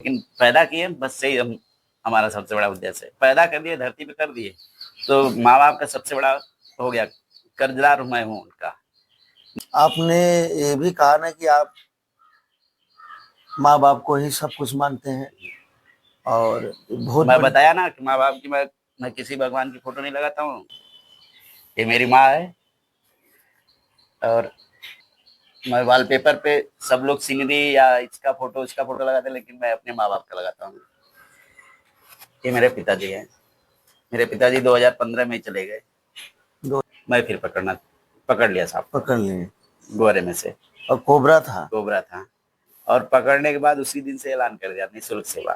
लेकिन पैदा किए बस से ही हम हमारा सबसे बड़ा उद्देश्य है। पैदा कर दिए, धरती पे कर दिए, तो माँ बाप का सबसे बड़ा हो गया, कर्जदार मैं हूँ उनका। आपने ये भी कहा ना कि आप माँ बाप को ही सब कुछ मानते हैं और बहुत मैं बड़ी। बताया ना कि माँ बाप की मैं किसी भगवान की फोटो नहीं लगाता हूँ। ये मेरी माँ है, और मैं वॉलपेपर पे सब लोग सीनरी या इसका फोटो उसका फोटो लगाते हैं, लेकिन मैं अपने माँ बाप का लगाता हूँ। ये मेरे पिताजी हैं। मेरे पिताजी 2015 में ही चले गए। दो मैं फिर पकड़ लिया सांप को, पकड़ लिए गोरे में से और कोबरा था। कोबरा था। और पकड़ने के बाद उसी दिन से ऐलान कर दिया, निःशुल्क सेवा,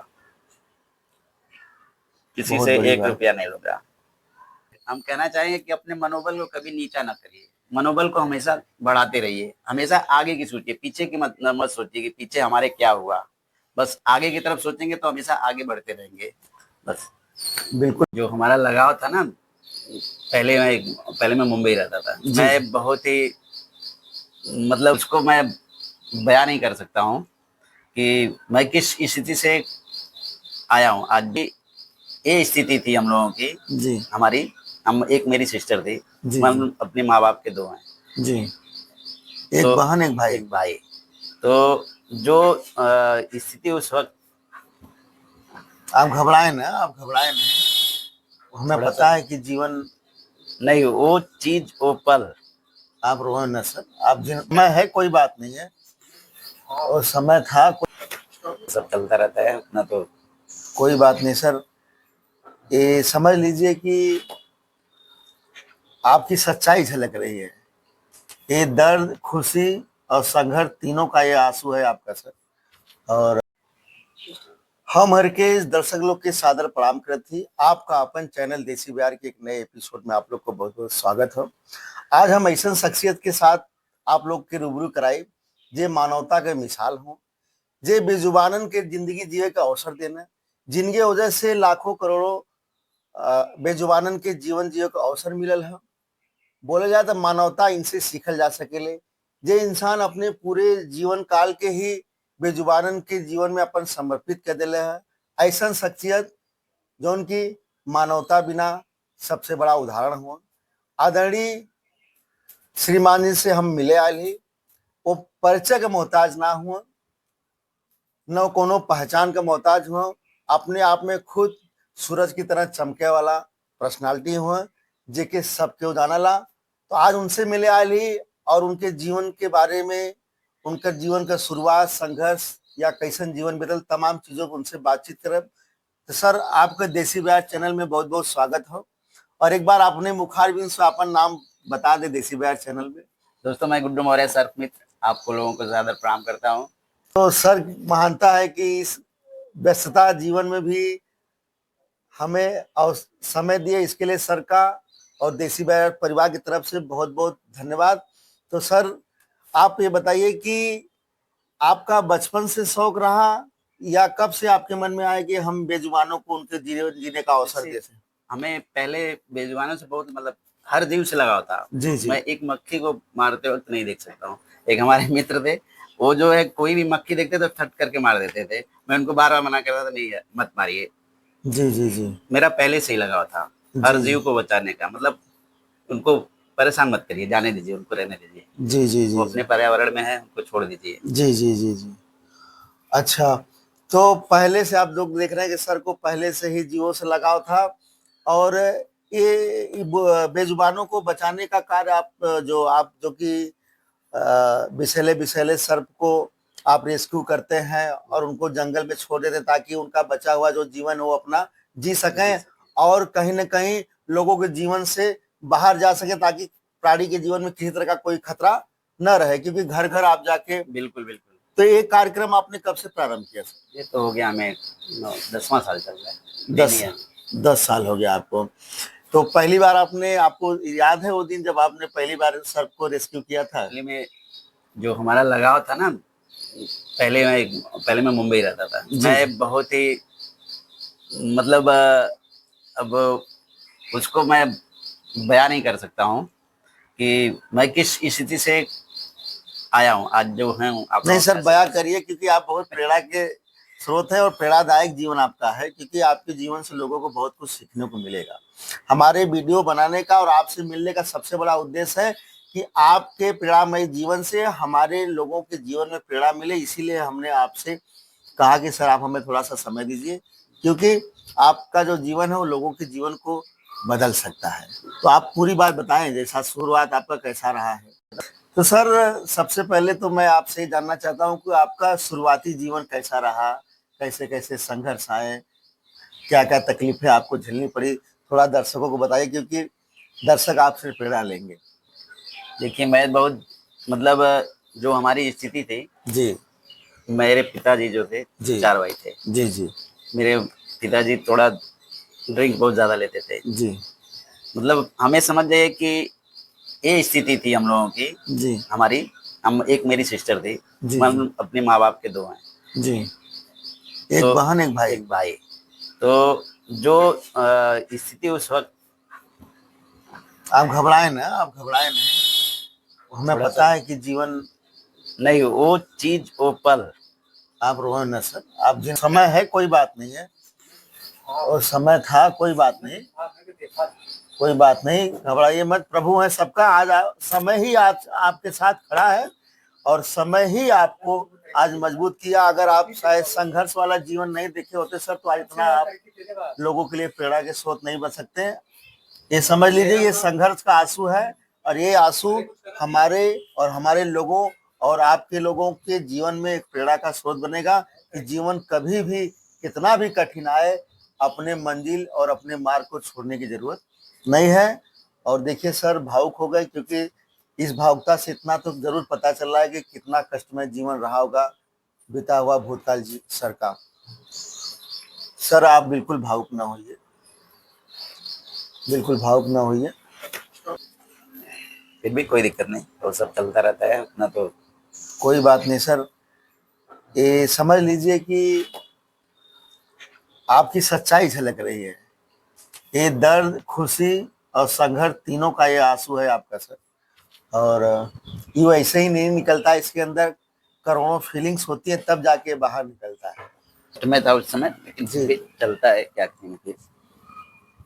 किसी बहुत से बड़ी एक बात। रुपया नहीं लूंगा। हम कहना चाहेंगे कि अपने मनोबल को कभी नीचा ना करिए, मनोबल को हमेशा बढ़ाते रहिए, हमेशा आगे की सोचिए, पीछे की मत सोचिए कि पीछे हमारे क्या हुआ। बस आगे की तरफ सोचेंगे तो हमेशा आगे बढ़ते रहेंगे। बस। बिल्कुल। जो हमारा लगाव था ना, पहले मैं मुंबई रहता था। जी जी। मैं बहुत ही, मतलब उसको मैं बयान नहीं कर सकता हूँ कि मैं किस स्थिति से आया हूँ आज भी। ये स्थिति थी हम लोगों की, जी हमारी। हम एक मेरी सिस्टर थी, जी। जी हम अपने माँ बाप के दो हैं। जी। एक तो बहन एक भाई। एक भाई। तो जो स्थिति उस वक्त, आप घबराए ना, आप घबराए नहीं। हमें थोड़ा सा पता है कि जीवन। नहीं, वो चीज वो पल। आप रोए ना सर, आप जिन मैं है कोई बात नहीं है। और समय था सब चलता रहता है उतना तो। कोई बात नहीं सर। ये समझ लीजिए कि आपकी सच्चाई झलक रही है। ये दर्द, खुशी और संघर्ष तीनों का ये आंसू है आपका सर। और हम हर के इस दर्शक लोग के सादर प्रणाम करते थी। आपका अपन चैनल देसी बिहार के एक नए एपिसोड में आप लोग को बहुत बहुत स्वागत हो। आज हम ऐसा शख्सियत के साथ आप लोग के रूबरू कराई जे मानवता के मिसाल हो, जे बेजुबानन के जिंदगी जिए का अवसर देना, जिनके वजह से लाखों करोड़ों बेजुबानन के जीवन जिए का अवसर मिलल है। बोले जाए तो मानवता इनसे सीखल जा सकेले। जे इंसान अपने पूरे जीवन काल के ही बेजुबानन के जीवन में अपन समर्पित कर दिले है। ऐसा शख्सियत जो उनकी मानवता बिना सबसे बड़ा उदाहरण हुआ। आदरणीय श्रीमान जी से हम मिले आए ही, वो परिचय के मोहताज ना हुआ, न कोनो पहचान का मोहताज हुआ। अपने आप में खुद सूरज की तरह चमके वाला पर्सनालिटी हुआ, जेके सबके जाना ला। तो आज उनसे मिले आए और उनके जीवन के बारे में, उनका जीवन का शुरुआत, संघर्ष या कैसन जीवन बदल, तमाम चीजों को उनसे बातचीत करें। तो सर आपका देसी ब्याज चैनल में बहुत बहुत स्वागत हो। और एक बार आपने मुखारबिन से अपन नाम बता दे देसी ब्याज चैनल में। दोस्तों, मैं गुड्डू मौर्य सर मित्र आपको लोगों को ज्यादा प्रणाम करता हूँ। तो सर मानता है कि इस व्यस्तता जीवन में भी हमें और समय दिए, इसके लिए सर का और देसी बैर परिवार की तरफ से बहुत बहुत धन्यवाद। तो सर आप ये बताइए कि आपका बचपन से शौक रहा या कब से आपके मन में आया कि हम बेजुबानों को उनके जीवन जीने का अवसर देते हैं? हमें पहले बेजुबानों से बहुत, मतलब हर जीव से लगाव था। जी जी। मैं एक मक्खी को मारते वक्त नहीं देख सकता हूँ। एक हमारे मित्र थे, वो जो है कोई भी मक्खी देखते तो फट करके मार देते थे। मैं उनको बार बार मना करता था, नहीं है, मत मारिए। जी जी जी। मेरा पहले से ही लगाव था हर जी जी जीव को बचाने का, मतलब उनको परेशान मत करिए, जाने दीजिए, उनको रहने दीजिए। जी जी वो जी अपने जी पर्यावरण में है, उनको छोड़ दीजिए। जी जी जी जी। अच्छा, तो पहले से आप लोग देख रहे हैं कि सर को पहले से ही जीवों से लगाव था। और ये बेजुबानों को बचाने का कार्य आप जो कि विषैले विषैले सर्प को आप रेस्क्यू करते हैं और उनको जंगल में छोड़ देते ताकि उनका बचा हुआ जो जीवन है वो अपना जी सकें और कहीं ना कहीं लोगों के जीवन से बाहर जा सके, ताकि प्राणी के जीवन में किसी तरह का कोई खतरा न रहे, क्योंकि घर घर आप जाके। बिल्कुल बिल्कुल। तो ये कार्यक्रम आपने कब से प्रारंभ किया सर? ये तो हो गया हमें 10वां साल चल रहा है, डेली दस है। 10 साल हो गया आपको। तो पहली बार आपने, आपको याद है वो दिन जब आपने पहली बार सर्प को रेस्क्यू किया था? पहले में जो हमारा लगाव था ना, पहले मैं मुंबई रहता था। जी जी। मैं बहुत ही, मतलब अब उसको मैं बयान नहीं कर सकता हूँ कि मैं किस स्थिति से आया हूँ आज जो है आप नहीं लोगों के सर, पास। बयां करिए, क्योंकि आप बहुत प्रेरणा के स्रोत है और प्रेरणादायक जीवन आपका है, क्योंकि आपके जीवन से लोगों को बहुत कुछ सीखने को मिलेगा। हमारे वीडियो बनाने का और आपसे मिलने का सबसे बड़ा उद्देश्य है कि आपके प्रेरणामय जीवन से हमारे लोगों के जीवन में प्रेरणा मिले। इसीलिए हमने आपसे कहा कि सर आप हमें थोड़ा सा समय दीजिए, क्योंकि आपका जो जीवन है वो लोगों के जीवन को बदल सकता है। तो आप पूरी बात बताएं, जैसा शुरुआत आपका कैसा रहा है। तो सर सबसे पहले तो मैं आपसे ये जानना चाहता हूँ कि आपका शुरुआती जीवन कैसा रहा, कैसे कैसे संघर्ष आए, क्या क्या तकलीफें आपको झेलनी पड़ी, थोड़ा दर्शकों को बताइए, क्योंकि दर्शक आपसे प्रेरणा लेंगे। देखिए मैं बहुत मतलब जो हमारी स्थिति थी, जी मेरे पिताजी जो थे, जी 4 भाई थे। जी जी मेरे पिताजी थोड़ा ड्रिंक बहुत ज़्यादा लेते थे। जी मतलब हमें समझ जाइए कि ये स्थिति थी हम लोगों की, जी हमारी। हम एक मेरी सिस्टर थी, जी जी हम अपने माँ-बाप के 2 हैं। जी, तो एक बहन एक भाई। एक भाई। तो जो स्थिति उस वक़्त आप घबराए ना, आप घबराए ना, हमें थोड़ा पता सा है कि जीवन। नहीं, वो चीज़, वो पल आप रोए ना सर, आप जिन समय है कोई बात नहीं है, और समय था कोई बात नहीं, कोई बात नहीं, घबराइए मत, प्रभु है सबका। समय ही आज आपके साथ खड़ा है और समय ही आपको आज मजबूत किया। अगर आप शायद संघर्ष वाला जीवन नहीं देखे होते सर, तो आज इतना आप लोगों के लिए प्रेरणा के स्रोत नहीं बन सकते। ये समझ लीजिए, ये संघर्ष का आंसू है, और ये आंसू हमारे और हमारे लोगों और आपके लोगों के जीवन में एक प्रेरणा का स्रोत बनेगा कि जीवन कभी भी कितना भी कठिन आए, अपने मंजिल और अपने मार्ग को छोड़ने की जरूरत नहीं है। और देखिए सर, भावुक हो गए, क्योंकि इस भावुकता से इतना तो जरूर पता चल रहा है कि कितना कष्टमय जीवन रहा होगा बीता हुआ भूतकाल सर का। सर आप बिल्कुल भावुक ना होइए, बिल्कुल भावुक ना होइए। फिर भी कोई दिक्कत नहीं, वो सब चलता रहता है अपना। तो कोई बात नहीं सर, ये समझ लीजिए कि आपकी सच्चाई झलक रही है। ये दर्द, खुशी और संघर्ष तीनों का ये आंसू है आपका सर। और ये ऐसे ही नहीं निकलता, इसके अंदर करोड़ों फीलिंग्स होती है, तब जाके बाहर निकलता है। तो मैं था उस समय, लेकिन फिर जी भी चलता है, क्या करेंगे फिर।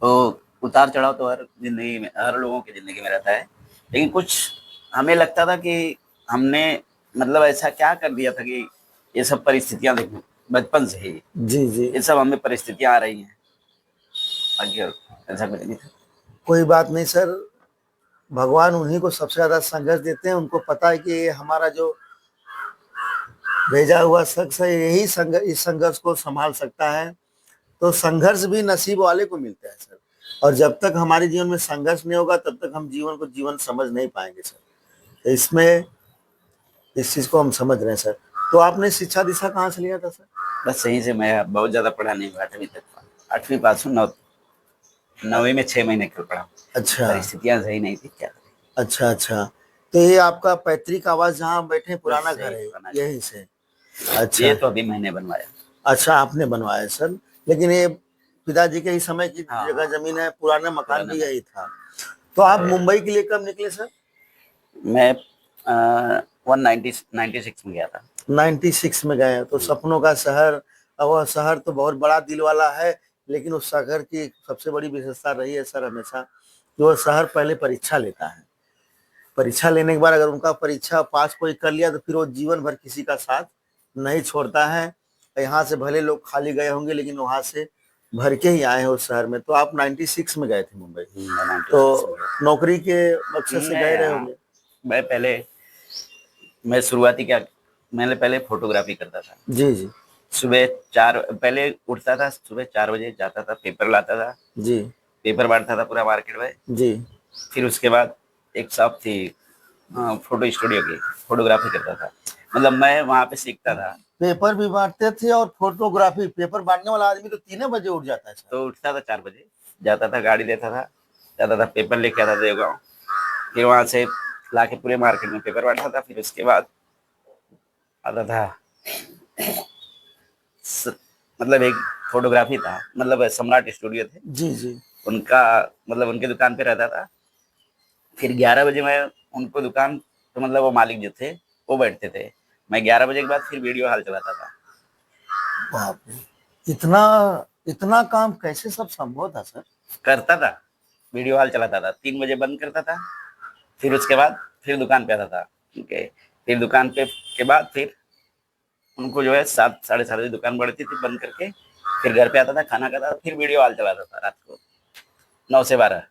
तो उतार चढ़ाव तो हर ज़िंदगी में, हर लोगों की ज़िंदगी में रहता है। लेकिन कुछ हमें लगता था कि हमने मतलब ऐसा क्या कर दिया था कि ये सब परिस्थितियाँ देखो बचपन से ही, जी जी, ये सब हमें परिस्थितियाँ आ रही हैं। बाकी और ऐसा कुछ नहीं था। कोई बात नहीं सर, भगवान उन्हीं को सबसे ज्यादा संघर्ष देते हैं। उनको पता है कि ये हमारा जो भेजा हुआ शख्स है, यही इस संघर्ष को संभाल सकता है। तो संघर्ष भी नसीब वाले को मिलता है सर, और जब तक हमारे जीवन में संघर्ष नहीं होगा तब तक हम जीवन को जीवन समझ नहीं पाएंगे सर। तो इसमें इस चीज को हम समझ रहे हैं सर। तो आपने शिक्षा दिशा कहाँ से लिया था सर? बस सही से मैं बहुत ज़्यादा पढ़ा नहीं हुआ, 8वीं तक। 8वीं पास हूँ, 9वीं में 6 महीने कल पढ़ा। अच्छा परिस्थितियाँ सही नहीं थी, क्या करें। अच्छा अच्छा, तो ये आपका पैतृक आवास जहाँ हम बैठे पुराना बस घर यही है, पुराना यहीं से? घर। अच्छा ये तो अभी मैंने बनवाया। अच्छा, आपने बनवाया है सर, लेकिन ये पिताजी के ही समय की हाँ जगह हाँ, जमीन है, पुराना मकान पुराना भी में। यही था। तो आप मुंबई के लिए कब निकले सर? मैं 196 में गया था। 96 में गए हैं, तो सपनों का शहर। अब वह शहर तो बहुत बड़ा दिल वाला है, लेकिन उस शहर की सबसे बड़ी विशेषता रही है सर हमेशा कि वो शहर पहले परीक्षा लेता है। परीक्षा लेने के बाद अगर उनका परीक्षा पास कोई कर लिया तो फिर वो जीवन भर किसी का साथ नहीं छोड़ता है। यहाँ से भले लोग खाली गए होंगे, लेकिन वहां से भर के ही आए हैं उस शहर में। तो आप 96 में गए थे मुंबई, मैं 96 में तो गया नौकरी के मकसद था। से गए रहे मैं होंगे? मैं पहले मैं शुरुआती क्या, मैंने पहले फोटोग्राफी करता था। जी जी सुबह 4 पहले उठता था, सुबह 4 बजे जाता था, पेपर लाता था, जी पेपर बांटता था पूरा मार्केट में। जी फिर उसके बाद एक शॉप थी, फोटो स्टूडियो की, फोटोग्राफी करता था। मतलब मैं वहाँ पे सीखता था। पेपर भी बांटते थे और फोटोग्राफी। पेपर बांटने वाला आदमी तो 3 बजे उठ जाता है सर। तो उठता था 4 बजे, जाता था, गाड़ी लेता था, जाता था, पेपर लेके आता था देवगाँव। फिर वहाँ से लाके पूरे मार्केट में पेपर बांटता था। फिर उसके बाद आता था स, मतलब एक फोटोग्राफी था, मतलब सम्राट स्टूडियो थे जी जी उनका, मतलब उनके दुकान पे रहता था। फिर 11 बजे मैं उनको दुकान, तो मतलब वो मालिक जो थे वो बैठते थे, मैं 11 बजे के बाद फिर वीडियो हॉल चलाता था। बाप रे, इतना इतना काम कैसे सब संभव था सर? करता था, वीडियो हॉल चलाता था, 3 बजे बंद करता था, फिर उसके बाद फिर दुकान पे आता था। ठीक है, फिर दुकान पे के बाद फिर उनको जो है 7 साढ़े 7 बजे दुकान बढ़ती थी, बंद करके फिर घर पे आता था, खाना खाता था, फिर वीडियो हॉल चलाता था रात को 9 से 12।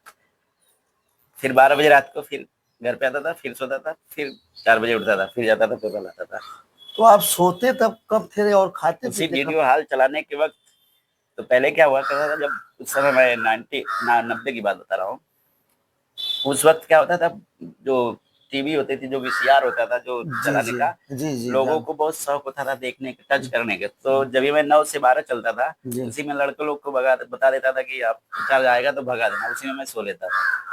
फिर 12 बजे रात को फिर घर पे आता था, फिर सोता था, फिर 4 बजे उठता था, फिर जाता था, पेपर लाता था। तो आप सोते तब कब थे और खाते उसी पीते कब? वीडियो हॉल चलाने के वक्त, तो पहले क्या हुआ करता था, जब उस समय मैं 90 की बात बता रहा हूँ, उस वक्त क्या होता था, जो टीवी होती थी, जो वीसीआर होता था जो जी चलाने जी का, जी जी लोगों जान को बहुत शौक होता था देखने का, टच करने का। तो जब भी मैं 9 से 12 चलता था, जी। उसी में लड़के लोग को बता देता था कि आप चार्ज आएगा तो भगा देना, उसी में मैं सो लेता था।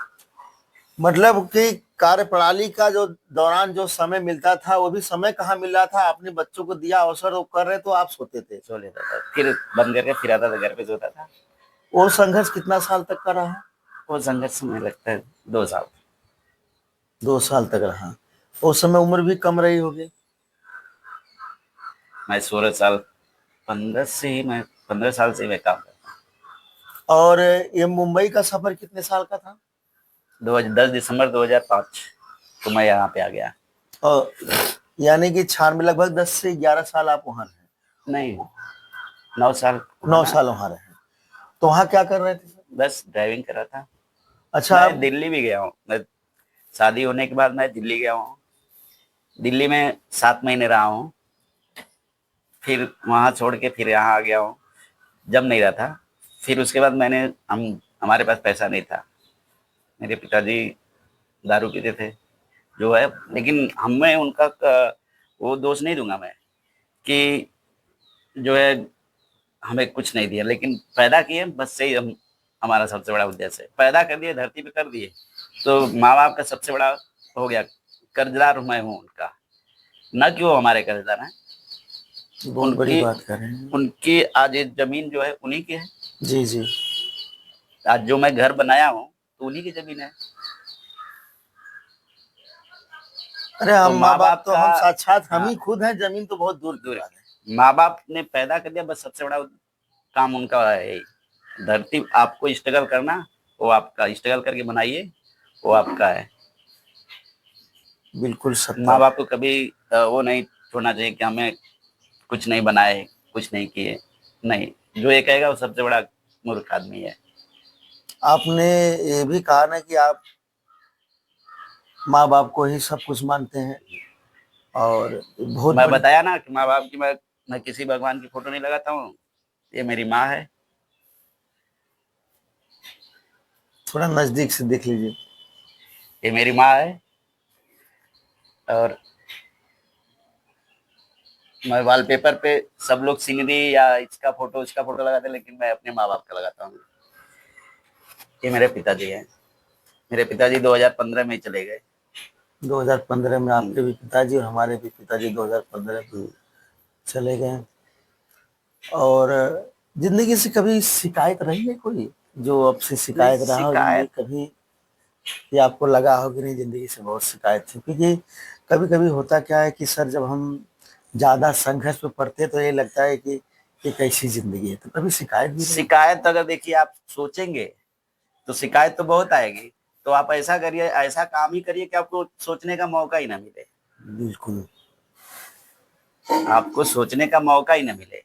मतलब कि कार्यप्रणाली का जो दौरान जो समय मिलता था, वो भी समय कहाँ मिल रहा था? अपने बच्चों को दिया अवसर, वो कर रहे तो आप सोते थे। सो लेता था, फिर बंद करके फिर आता था, घर पे सोता था। वो संघर्ष कितना साल तक का रहा? वो संघर्ष में लगता है 2 साल। 2 साल तक रहा। उस समय उम्र भी कम रही होगी। मैं 16 साल, 15 साल से मैं काम करता और ये मुंबई का सफर कितने साल का था? हूँ। 10 दिसंबर 2005 को मैं यहाँ पे आ गया। और यानी कि 96, लगभग 10 से 11 साल आप वहां रहे। नहीं, 9 साल हुआ नौ ना। साल वहां रहे। तो वहां क्या कर रहे थे सर? बस ड्राइविंग कर रहा था। अच्छा मैं आप। दिल्ली भी गया हूँ, मैं शादी होने के बाद मैं दिल्ली गया हूँ। दिल्ली में 7 महीने रहा हूँ, फिर वहाँ छोड़ के फिर यहाँ आ गया हूँ, जब नहीं रहा था। फिर उसके बाद हम हमारे पास पैसा नहीं था। मेरे पिताजी दारू पीते थे, जो है, लेकिन हमें वो दोष नहीं दूंगा मैं कि जो है हमें कुछ नहीं दिया, लेकिन पैदा किए, बस से ही हम, हमारा सबसे बड़ा उद्देश्य है, पैदा कर दिए, धरती पे कर दिए, तो माँ बाप का सबसे बड़ा हो गया। कर्जदार मैं हूँ उनका, न कि वो हमारे कर्जदार हैं। बहुत बड़ी उनकी बात कर रहे हैं। उनकी आज ये जमीन जो है उन्हीं की है। जी जी। आज जो मैं घर बनाया हूँ तो उन्हीं की जमीन है। अरे तो हम माँ माँ बाप बाप तो का, हम साक्षात हम हाँ, ही खुद हैं, जमीन तो बहुत दूर की दूर बात है। माँ बाप ने पैदा कर दिया, बस सबसे बड़ा काम उनका है यही। धरती आपको स्ट्रगल करना, वो आपका स्ट्रगल करके बनाइए, वो आपका है। बिल्कुल सत्ता। माँ बाप को कभी वो नहीं छोड़ना चाहिए कि हमें कुछ नहीं बनाए, कुछ नहीं किए। नहीं, जो ये कहेगा वो सबसे बड़ा मूर्ख आदमी है। आपने ये भी कहा ना कि आप माँ बाप को ही सब कुछ मानते हैं, और बहुत मैं बड़ी। बताया ना कि माँ बाप की मैं किसी भगवान की फोटो नहीं लगाता हूँ। ये मेरी माँ है। थोड़ा नजदीक से देख लीजिए। ये मेरी माँ है, और मैं वॉलपेपर पे सब लोग सीनरी या इसका फोटो लगाते हैं, लेकिन मैं अपने माँ बाप का लगाता हूँ। ये मेरे पिताजी हैं। मेरे पिताजी 2015 में ही चले गए। 2015 में आपके हम्म, भी पिताजी और हमारे भी पिताजी 2015 में हम्म। चले गए। और जिंदगी से कभी शिकायत रही है कोई, जो आपसे नहीं, शिकायत रहा हो जिंदगी शिकायत, कभी? ये आपको लगा हो कि नहीं, जिंदगी से बहुत शिकायत थी? क्योंकि कभी कभी होता क्या है कि सर, जब हम ज्यादा संघर्ष में पड़ते हैं तो ये लगता है कि ये कैसी जिंदगी है। तो कभी शिकायत भी रही? शिकायत अगर देखिए आप सोचेंगे तो शिकायत तो बहुत आएगी। तो आप ऐसा करिए, ऐसा काम ही करिए कि आपको सोचने का मौका ही ना मिले। बिल्कुल। आपको सोचने का मौका ही ना मिले।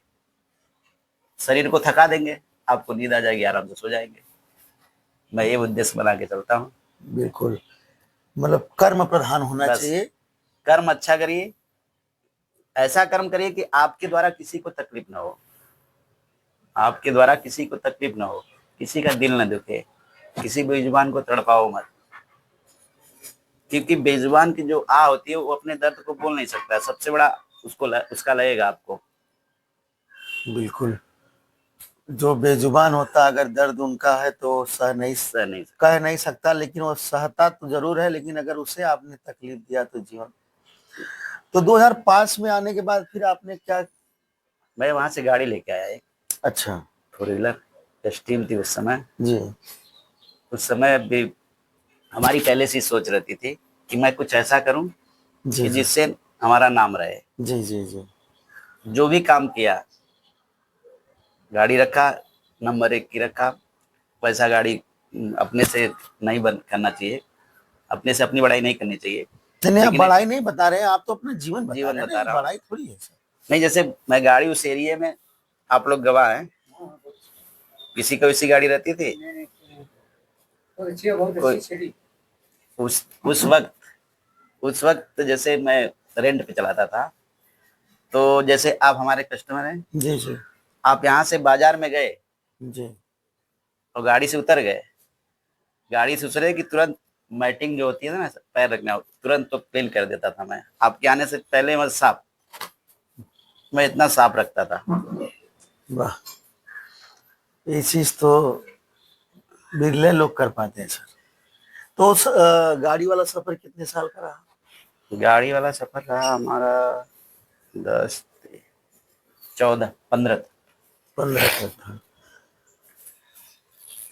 शरीर को थका देंगे, आपको नींद आ जाएगी, आराम से सो जाएंगे। मैं ये उद्देश्य बना के चलता हूँ। बिल्कुल। मतलब कर्म प्रधान होना बस चाहिए। कर्म अच्छा करिए, ऐसा कर्म करिए कि आपके द्वारा किसी को तकलीफ ना हो, आपके द्वारा किसी को तकलीफ ना हो, किसी का दिल न दुखे, किसी बेजुबान को तड़पाओ मत। क्योंकि बेजुबान की जो आ होती है वो अपने दर्द को बोल नहीं सकता, सबसे बड़ा उसका लगेगा आपको। बिल्कुल। जो बेजुबान होता, अगर दर्द उनका है तो सह नहीं सकता। कह नहीं सकता, लेकिन वो सहता तो जरूर है, लेकिन अगर उसे आपने तकलीफ दिया तो जीवन। तो 2005 में आने के बाद फिर आपने क्या? मैं वहां से गाड़ी लेके आया एक अच्छा। 4 व्हीलर स्टीम थी उस समय। जी उस समय भी हमारी पहले से ही सोच रहती थी कि मैं कुछ ऐसा करूं जी कि जी जिससे हमारा नाम रहे। जी जी जी। जो भी काम किया गाड़ी रखा, नंबर 1 की रखा। वैसा गाड़ी अपने से नहीं बन करना चाहिए, अपने से अपनी बड़ाई नहीं करनी चाहिए। नहीं, आप लेकिन एक बड़ाई नहीं बता रहे हैं, आप तो अपना जीवन बता जीवन रहे हैं ना, बता ये रहा हूँ। बड़ाई थोड़ी है सर। नहीं, जैसे मैं गाड़ी उस एरिया में, आप लोग गवाह हैं, किसी को वैसी गाड़ी रहती थी कोई उस वक्त जैसे मैं रेंट पे चलाता था, तो जैसे आप हमारे कस्टमर हैं, जी जी आप यहाँ से बाजार में गए जी। और गाड़ी से उतर गए, गाड़ी से उतरे कि तुरंत मैटिंग जो होती है ना पैर रखना, तुरंत तो क्लीन कर देता था मैं, आपके आने से पहले मैं साफ, मैं इतना साफ रखता था। वाह, ये चीज तो बिरले लोग कर पाते हैं सर। तो उस गाड़ी वाला सफर कितने साल का रहा? गाड़ी वाला सफर रहा हमारा 10, 14, 15। 15 का था,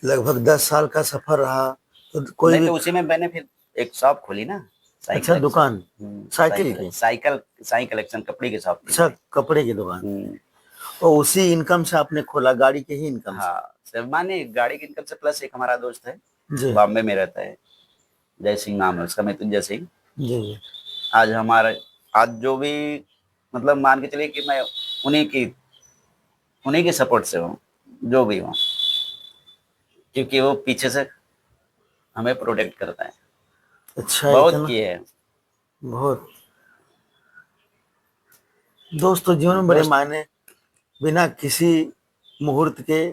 लगभग 10 साल का सफर रहा। तो कोई नहीं भी, तो उसी में मैंने फिर एक शॉप खोली ना, साई अच्छा कलेक्शन। दुकान, साइकिल की, साई कलेक्शन कपड़े की शॉप थी अच्छा मेरी। कपड़े की दुकान। हम्म, और उसी इनकम से आपने खोला, गाड़ी के ही इनकम से? हाँ सर, माने गाड़ी की इनकम से प्लस एक हमारा दोस्त है, जी बॉम्बे में रहता है, जय सिंह नाम है उसका, मृत्युंजय सिंह। जी जी। आज हमारा, आज जो भी, मतलब मान के चलिए कि मैं उन्हीं की उन्हीं के सपोर्ट से हूँ, जो भी हूँ, क्योंकि वो पीछे से हमें प्रोटेक्ट करता है। अच्छा, बहुत इतना किए हैं बहुत दोस्त तो जीवन में बड़े दोस्त। मायने, बिना किसी मुहूर्त के,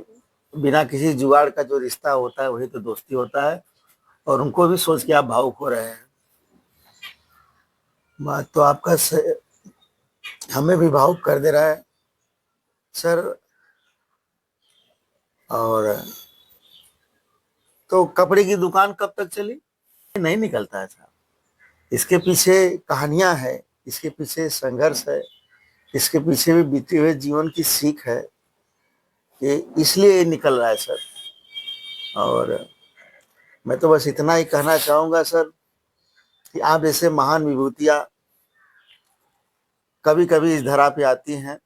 बिना किसी जुगाड़ का जो रिश्ता होता है वही तो दोस्ती होता है। और उनको भी सोच के आप भावुक हो रहे हैं, बात तो आपका हमें भी भावुक कर दे रहा है सर। और तो कपड़े की दुकान कब तक चली? नहीं निकलता है साहब, इसके पीछे कहानियां है, इसके पीछे संघर्ष है, इसके पीछे भी बीते हुए जीवन की सीख है, कि इसलिए ये निकल रहा है सर। और मैं तो बस इतना ही कहना चाहूंगा सर, कि आप ऐसे महान विभूतियां कभी कभी इस धरा पे आती हैं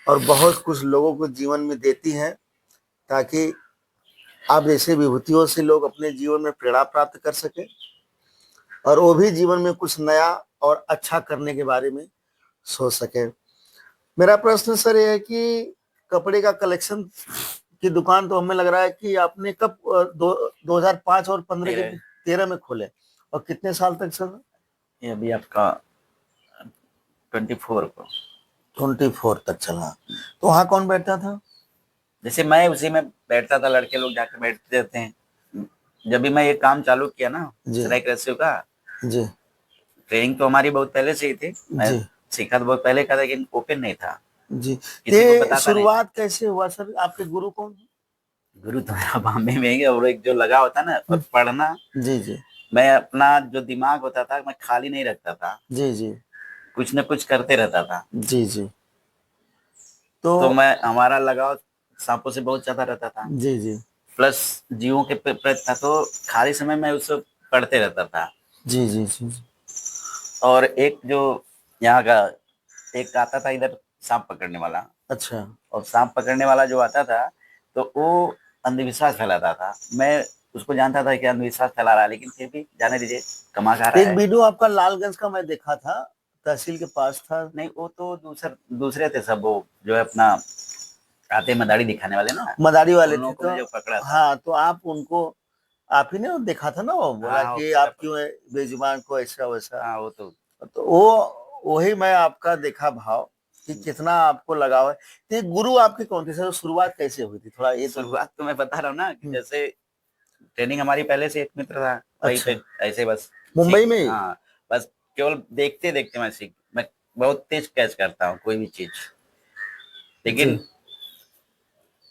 और बहुत कुछ लोगों को जीवन में देती हैं, ताकि आप जैसे विभूतियों से लोग अपने जीवन में प्रेरणा प्राप्त कर सके, और वो भी जीवन में कुछ नया और अच्छा करने के बारे में सोच सके। मेरा प्रश्न सर ये है कि कपड़े का कलेक्शन की दुकान तो हमें लग रहा है कि आपने कब 2005 और 15 के 13 में खोले, और कितने साल तक सर? ये अभी आपका 24 को। 24 तक चला। तो वहाँ कौन बैठता था? जैसे मैं उसी में बैठता था, लड़के लोग जाके बैठते रहते हैं। जब भी मैं ये काम चालू किया ना, जी सिलाई रेस्क्यू का, जी ट्रेनिंग तो हमारी बहुत पहले से ही थी, मैं जी सीखा तो बहुत पहले का था, लेकिन ओपन नहीं था, जी। किसी को ये बताता नहीं था। शुरुआत कैसे हुआ सर? आपके गुरु कौन? गुरु तो मेरा बॉम्बे में ही है, और एक जो लगा होता ना और पढ़ना, जी जी मैं अपना जो दिमाग होता था मैं खाली नहीं रखता था, जी जी कुछ न कुछ करते रहता था। जी जी। तो तो मैं, हमारा लगाव सांपों से बहुत ज्यादा रहता था, जी जी प्लस जीवों के प्रति था, तो खाली समय में उसको पढ़ते रहता था। जी जी जी। और एक जो यहाँ का एक आता था इधर, सांप पकड़ने वाला, अच्छा और सांप पकड़ने वाला जो आता था, तो वो अंधविश्वास फैलाता था। मैं उसको जानता था कि अंधविश्वास फैला रहा है, लेकिन फिर भी जाने दीजिए, कमा खा रहा एक है। वीडियो आपका लालगंज का मैं देखा था, तहसील के पास था। नहीं, वो तो दूसरे थे सब, वो जो है अपना आते मदारी दिखाने वाले ना, मदारी वाले उन थे लोगों को तो, मैं जो पकड़ा था। हाँ तो आप उनको, आप ही ने देखा था ना, वो बोला हाँ, वो कि पकड़ा आप क्यों है बेजुबान को ऐसा वैसा। हाँ, वो तो तो वो वही मैं आपका देखा भाव, कि कितना आपको लगाव है। तो ये गुरु आपके कौन थे सर? शुरुआत कैसे हुई थी, थोड़ा ये तो। शुरुआत तो मैं बता रहा हूँ ना, कि जैसे ट्रेनिंग हमारी पहले से, एक मित्र था वहीं अच्छा, पे, ऐसे बस मुंबई सीख, में ही? हाँ, बस केवल देखते देखते मैं बहुत तेज कैच करता हूँ कोई भी चीज, जी लेकिन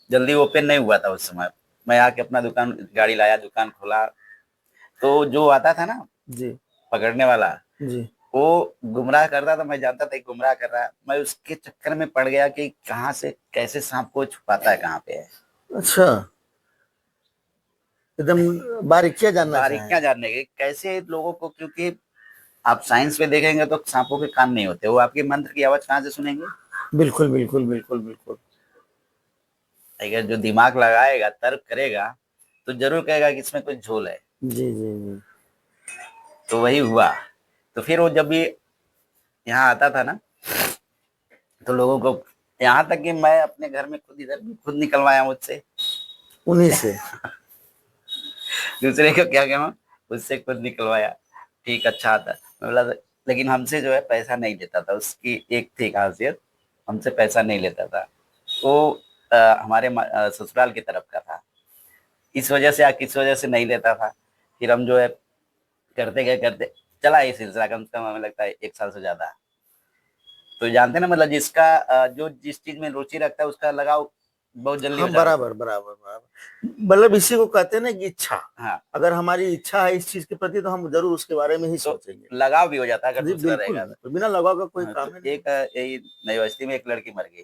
जल्दी ओपन नहीं हुआ था उस समय। मैं आके अपना दुकान, गाड़ी लाया, दुकान खोला, तो जो आता था ना जी पकड़ने वाला, जी। वो गुमराह करता था, मैं जानता था कि गुमराह कर रहा है, मैं उसके चक्कर में पड़ गया कि कहाँ से कैसे सांप को छुपाता है, कहाँ पे है। अच्छा, एकदम बारीकियां जानना चाहें? बारीकियां जानने के कैसे लोगों को, क्योंकि आप साइंस में देखेंगे तो सांपों के कान नहीं होते, वो आपके मंत्र की आवाज कहाँ से सुनेंगे। बिल्कुल बिल्कुल बिल्कुल बिल्कुल। अगर जो दिमाग लगाएगा, तर्क करेगा, तो जरूर कहेगा कि इसमें कुछ झोल है। जी जी जी। तो वही हुआ। तो फिर वो जब भी यहाँ आता था ना, तो लोगों को, यहाँ तक कि मैं अपने घर में खुद इधर भी खुद निकलवाया मुझसे। उन्हीं से। दूसरे को क्या कहूँ, उससे खुद निकलवाया। ठीक, अच्छा आता। मैं बोला, लेकिन हमसे जो है पैसा नहीं लेता था। उसकी एक थी खासियत, हमसे पैसा नहीं लेता था वो। हमारे ससुराल की तरफ का था, इस वजह से या किस वजह से नहीं लेता था। फिर हम जो है करते गए, करते चला ये सिलसिला, कम से कम हमें लगता है 1 साल से ज्यादा। तो जानते हैं ना, मतलब जिसका जो जिस चीज में रुचि रखता है उसका लगाव बहुत जल्दी हो हम जाता बराबर बराबर बराबर, मतलब इसी को कहते हैं ना कि इच्छा। है। हाँ, अगर हमारी इच्छा है इस चीज के प्रति तो हम जरूर उसके बारे में ही तो सोचेंगे। लगाव भी हो जाता है अगर जी दूसरा बिल्कुल रहेगा तो। बिल्कुल, बिना लगाव का कोई हाँ, तो काम ही नहीं। एक यही नई बस्ती में एक लड़की मर गई।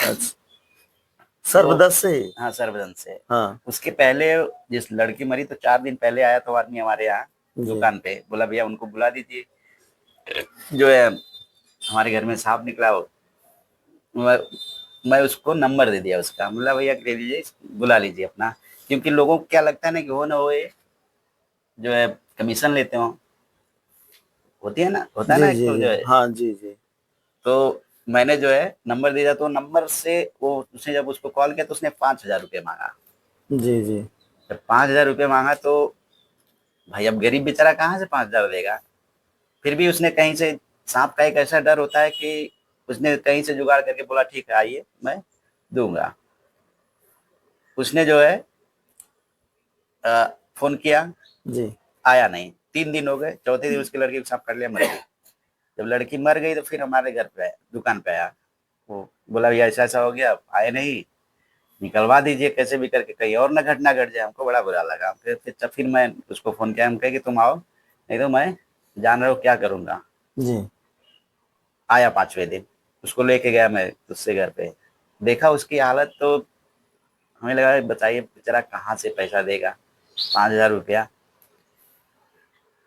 अच्छा, तो सर्वदस्त से। हाँ, सर्वजन से। हाँ। उसके पहले जिस लड़की मरी, तो 4 दिन पहले आया तो आदमी हमारे यहाँ जी दुकान पे, बोला भैया उनको बुला दीजिए, जो है हमारे घर में सांप निकला हो। मैं मैं उसको नंबर दे दिया उसका, बोला भैया ले लीजिए, बुला लीजिए अपना। क्योंकि लोगों को क्या लगता है ना कि हो ना हो ये जो है कमीशन लेते हो, होती है ना, होता है जी ना एक जी तो जी। जो है। हाँ जी जी तो मैंने जो है नंबर दिया, तो नंबर से वो उसने जब उसको कॉल किया तो उसने 5,000 रुपये मांगा। जी जी। जब 5,000 रुपये मांगा तो भाई अब गरीब बेचारा कहाँ से 5,000 देगा। फिर भी उसने कहीं से, सांप का एक ऐसा डर होता है कि उसने कहीं से जुगाड़ करके बोला ठीक है आइए मैं दूंगा। उसने जो है फोन किया, जी आया नहीं। 3 दिन हो गए, चौथे दिन उसकी लड़की को सांप कर लिया, मर गई। जब लड़की मर गई तो फिर हमारे घर पे आया, दुकान पे आया। वो बोला भैया ऐसा ऐसा हो गया, आप आए नहीं, निकलवा दीजिए कैसे भी करके, कहीं और ना घटना घट जाए। हमको बड़ा बुरा लगा। फिर मैं उसको फोन किया, हम कहे कि तुम आओ, नहीं तो मैं जान रहे हो क्या करूंगा। जी। आया 5वें दिन, उसको लेके गया मैं उससे घर पे, देखा उसकी हालत तो हमें लगा बताइए बेचारा कहाँ से पैसा देगा 5,000 रुपया।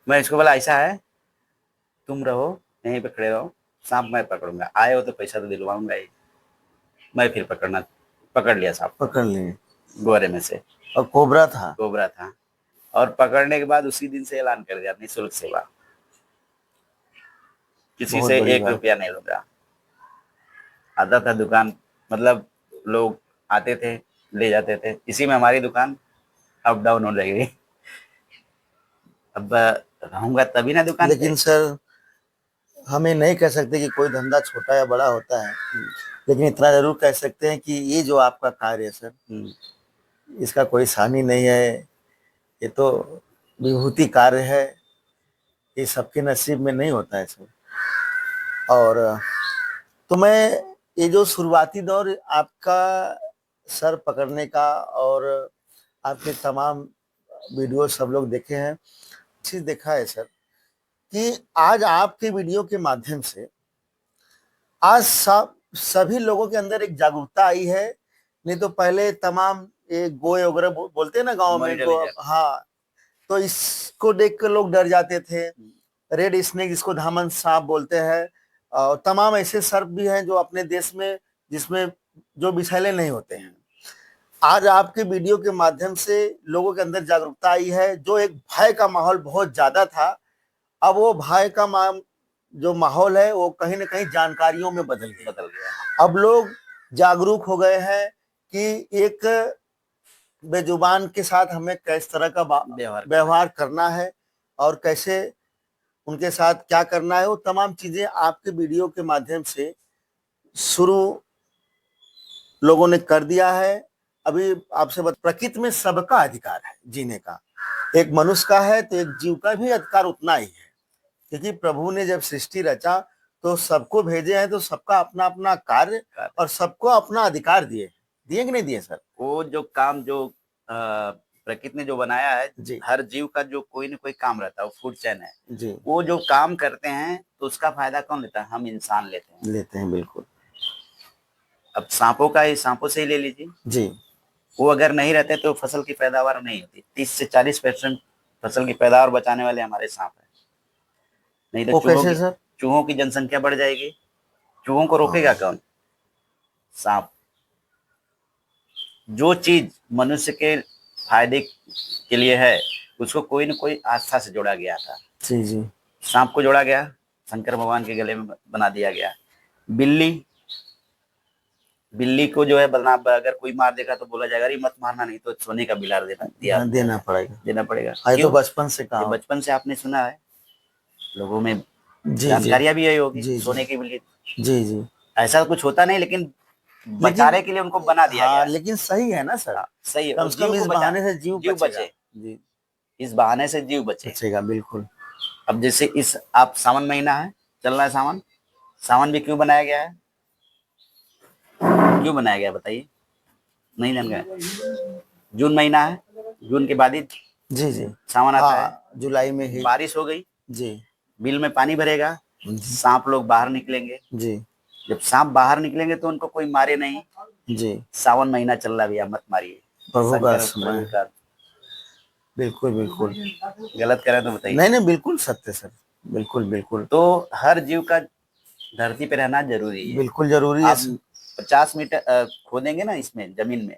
मैं इसको बोला ऐसा है, तुम रहो यहीं पे खड़े रहो, सांप मैं पकड़ूंगा, आए हो तो पैसा तो दिलवाऊंगा ही। मैं फिर पकड़ लिया सांप को, पकड़ लिए। गोरे में से। और कोबरा था। कोबरा था। और पकड़ने के बाद उसी दिन से ऐलान कर दिया निःशुल्क सेवा, किसी बहुत से बड़ी एक बात। रुपया नहीं लूंगा। आता था दुकान, मतलब लोग आते थे, ले जाते थे, इसी में हमारी दुकान अप डाउन होने लगी। अब रहूंगा तभी ना दुकान पे। लेकिन सर, हम ये नहीं कह सकते कि कोई धंधा छोटा या बड़ा होता है, लेकिन इतना जरूर कह सकते हैं कि ये जो आपका कार्य है सर, हम्म, इसका कोई सानी नहीं है। ये तो विभूति कार्य है। ये सबके नसीब में नहीं होता है सर। और तो मैं, ये जो शुरुआती दौर आपका सर पकड़ने का, और आपके तमाम वीडियो सब लोग देखे हैं, चीज देखा है सर कि आज आपके वीडियो के माध्यम से आज सब सभी लोगों के अंदर एक जागरूकता आई है। नहीं तो पहले तमाम ये गोए वगैरह बोलते हैं ना गांव में मॉनिटर गो, लीजिए। हाँ, तो इसको देख कर लोग डर जाते थे। रेड स्नेक, जिसको धामन सांप बोलते हैं, और तमाम ऐसे सर्प भी हैं जो अपने देश में, जिसमें जो विषैले नहीं होते हैं। आज आपके वीडियो के माध्यम से लोगों के अंदर जागरूकता आई है। जो एक भय का माहौल बहुत ज्यादा था, अब वो भय का जो माहौल है वो कहीं ना कहीं जानकारियों में बदल गया। बदल गया। अब लोग जागरूक हो गए हैं कि एक बेजुबान के साथ हमें किस तरह का व्यवहार करना है, और कैसे उनके साथ क्या करना है, वो तमाम चीजें आपके वीडियो के माध्यम से शुरू लोगों ने कर दिया है। अभी आपसे प्रकृति में सबका अधिकार है जीने का। एक मनुष्य का है तो एक जीव का भी अधिकार उतना ही है, क्योंकि प्रभु ने जब सृष्टि रचा तो सबको भेजे हैं, तो सबका अपना अपना कार्य और सबको अपना अधिकार दिए। दिए कि नहीं दिए सर? वो जो काम जो प्रकृति ने जो बनाया है, जी हर जीव का जो कोई ना कोई काम रहता है, वो फूड चैन है। जी। वो जो काम करते हैं तो उसका फायदा कौन लेता है? हम इंसान लेते हैं। लेते हैं बिल्कुल। अब सांपों का ही, सांपों से ही ले लीजिए, जी। वो अगर नहीं रहते तो फसल की पैदावार नहीं होती। 30 से 40% फसल की पैदावार बचाने वाले हमारे सांप है। नहीं तो वो कैसे सर? चूहों की जनसंख्या बढ़ जाएगी। चूहों को रोकेगा हाँ। कौन? सांप। जो चीज मनुष्य के फायदे के लिए है उसको कोई न कोई आस्था से जोड़ा गया था। जी जी सांप को जोड़ा गया, शंकर भगवान के गले में बना दिया गया। बिल्ली बिल्ली को जो है बना, अगर कोई मार देगा तो बोला जाएगा अरे मत मारना, नहीं तो सोने का बिलार हाँ, देना पड़ेगा। देना पड़ेगा। ये तो क्यों? बचपन से ये कहा। बचपन से आपने सुना है, लोगों में जी जी जानकारियां भी यही होगी, जी जी सोने की बिल्ली। जी जी ऐसा कुछ होता नहीं, लेकिन लेकिन बचाने के लिए उनको बना दिया गया हाँ, है। लेकिन सही है ना सर, हाँ, सही है, कम उस से कम जीव इस को बचा, बहाने से जीव जीव बचेगा। बचे, जी, इस बहाने से जीव बचे। बचेगा बिल्कुल। अब जैसे इस आप सावन महीना है, चल रहा है सावन, सावन भी क्यों बनाया गया है? क्यों बनाया गया बताइए, नहीं जान गए? जून महीना है, जून के बाद ही जी जी सावन आता है। हाँ, जुलाई में ही। बारिश हो गई, जी बिल में पानी भरेगा, सांप लोग बाहर निकलेंगे। जी जब सांप बाहर निकलेंगे तो उनको कोई मारे नहीं। जी सावन महीना चल रहा भैया, मत मारिए। प्रभु का शंकर समय प्रभु है। का, बिल्कुल बिल्कुल। गलत करें तो बताइए। नहीं नहीं, बिल्कुल सत्य सर, बिल्कुल बिल्कुल। तो हर जीव का धरती पे रहना जरूरी है। बिल्कुल जरूरी है आप सर। 50 मीटर खोदेंगे ना इसमें जमीन में,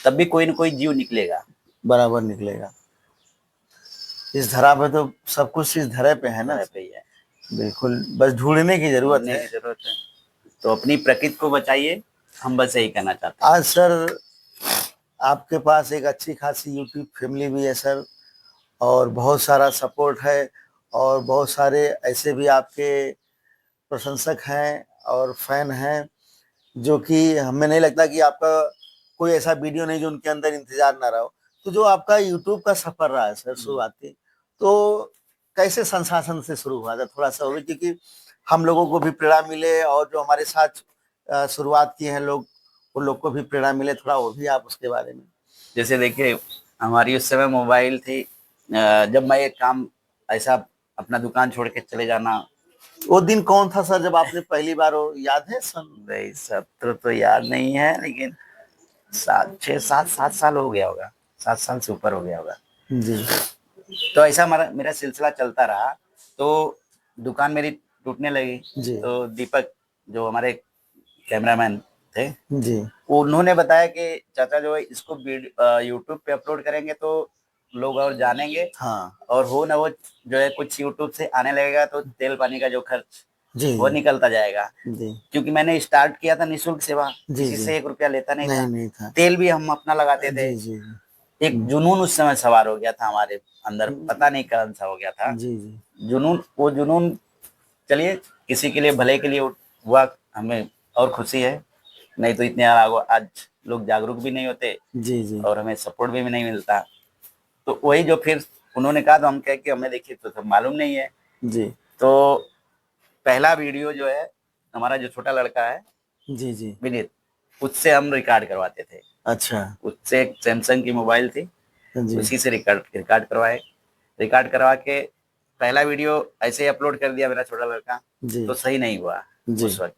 तब भी कोई न कोई जीव निकलेगा। बराबर निकलेगा। इस धरा पे तो सब कुछ इस धरे पे है ना। धरा पे ही है, बिल्कुल, बस ढूंढने की जरूरत ढूंढने है। की जरूरत है। तो अपनी प्रकृति को बचाइए, हम बस यही कहना चाहते हैं। आज सर आपके पास एक अच्छी खासी यूट्यूब फैमिली भी है सर, और बहुत सारा सपोर्ट है, और बहुत सारे ऐसे भी आपके प्रशंसक हैं और फैन हैं, जो कि हमें नहीं लगता कि आपका कोई ऐसा वीडियो नहीं जो उनके अंदर इंतजार ना रहा हो। तो जो आपका यूट्यूब का सफर रहा है सर शुरुआती, तो कैसे संसाधन से शुरू हुआ था, थोड़ा सा होगा, क्योंकि हम लोगों को भी प्रेरणा मिले, और जो हमारे साथ शुरुआत किए हैं लोग, उन लोग को भी प्रेरणा मिले, थोड़ा वो भी आप उसके बारे में। जैसे देखिए, हमारी उस समय मोबाइल थी, जब मैं एक काम ऐसा अपना दुकान छोड़ के चले जाना। वो दिन कौन था सर जब आपने पहली बार, वो याद है सन? भाई सब तो याद नहीं है, लेकिन 7 हो गया होगा, 7 साल से ऊपर हो गया होगा। जी तो ऐसा मेरा सिलसिला चलता रहा। तो दुकान मेरी टूटने लगी। जी तो दीपक जो हमारे कैमरामैन थे, जी उन्होंने बताया कि चाचा जो है इसको यूट्यूब पे अपलोड करेंगे तो लोग और जानेंगे, हाँ और हो ना वो जो है कुछ यूट्यूब से आने लगेगा, तो तेल पानी का जो खर्च जी वो निकलता जाएगा। जी क्योंकि मैंने स्टार्ट किया था निःशुल्क सेवा, जी किसी जी से 1 रुपया लेता नहीं था। नहीं था। तेल भी हम अपना लगाते थे। जी जी एक जुनून उस समय सवार हो गया था हमारे अंदर, पता नहीं कौन सा हो गया था जी जी जुनून। वो जुनून, चलिए किसी के लिए भले के लिए हुआ, हमें और खुशी है। नहीं तो इतने आज लोग जागरूक भी नहीं होते, जी जी और हमें सपोर्ट भी नहीं मिलता। तो वही जो फिर उन्होंने कहा, तो हम कहे कि हमें देखिए तो मालूम नहीं है। जी तो पहला वीडियो जो है, हमारा जो छोटा लड़का है जी जी विनीत, उससे हम रिकॉर्ड करवाते थे। अच्छा उससे एक सैमसंग की मोबाइल थी, जी उसी से रिकॉर्ड करवाए। रिकॉर्ड करवा के पहला वीडियो ऐसे ही अपलोड कर दिया मेरा छोटा लड़का। जी तो सही नहीं हुआ जी उस वक्त।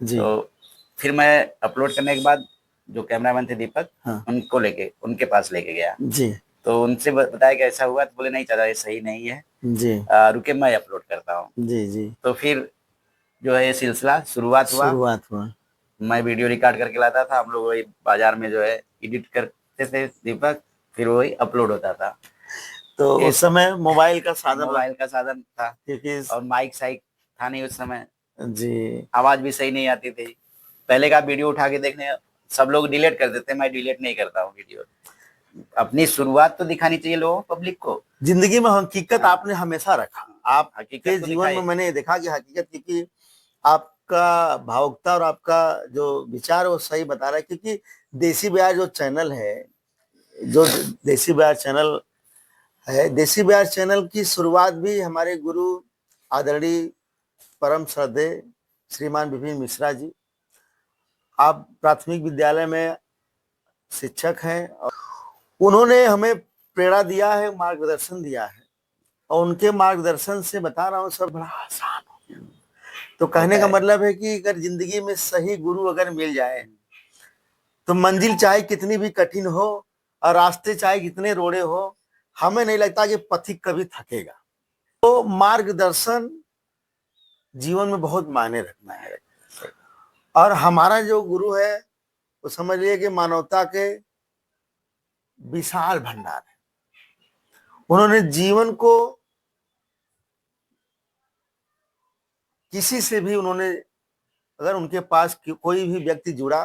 जी तो फिर मैं अपलोड करने के बाद जो कैमरामैन थे दीपक, हाँ उनको लेके उनके पास लेके गया। जी तो उनसे बताया कि ऐसा हुआ, तो बोले नहीं चाचा ये सही नहीं है, जी रुके मैं अपलोड करता हूँ। जी जी तो फिर जो है ये सिलसिला शुरुआत हुआ। शुरुआत हुआ। मैं वीडियो रिकॉर्ड करके लाता था, हम लोग वही बाजार में जो है एडिट करते थे दीपक, फिर वही अपलोड होता था। तो ये उस समय मोबाइल का साधन मोबाइल का साधन था, क्योंकि और माइक साइक था नहीं उस समय, जी आवाज भी सही नहीं आती थी। पहले का वीडियो उठा के देखने, सब लोग डिलीट कर देते, मैं डिलीट नहीं करता हूँ वीडियो। अपनी शुरुआत तो दिखानी चाहिए लोगों पब्लिक को। जिंदगी में हकीकत हाँ, आपने हमेशा रखा। आपके हकीकत तो जीवन में दिखाई। मैंने देखा कि हकीकत, क्योंकि आपका भावुकता और आपका जो विचार है वो सही बता रहा है। क्योंकि देसी ब्याज जो चैनल है, जो देसी ब्याज चैनल है, देसी ब्याज चैनल की शुरुआत भी हमारे गुरु आदरणीय परम श्रद्धेय श्रीमान विपिन मिश्रा जी, आप प्राथमिक विद्यालय में शिक्षक हैं, और उन्होंने हमें प्रेरणा दिया है, मार्गदर्शन दिया है, और उनके मार्गदर्शन से बता रहा हूँ सब बड़ा आसान हो गया। तो कहने का मतलब है कि अगर जिंदगी में सही गुरु अगर मिल जाए, तो मंजिल चाहे कितनी भी कठिन हो और रास्ते चाहे कितने रोड़े हो, हमें नहीं लगता कि पथिक कभी थकेगा। तो मार्गदर्शन जीवन में बहुत मायने रखना है। और हमारा जो गुरु है वो समझ लिए कि मानवता के विशाल भंडार है। उन्होंने जीवन को किसी से भी उन्होंने, अगर उनके पास कोई भी व्यक्ति जुड़ा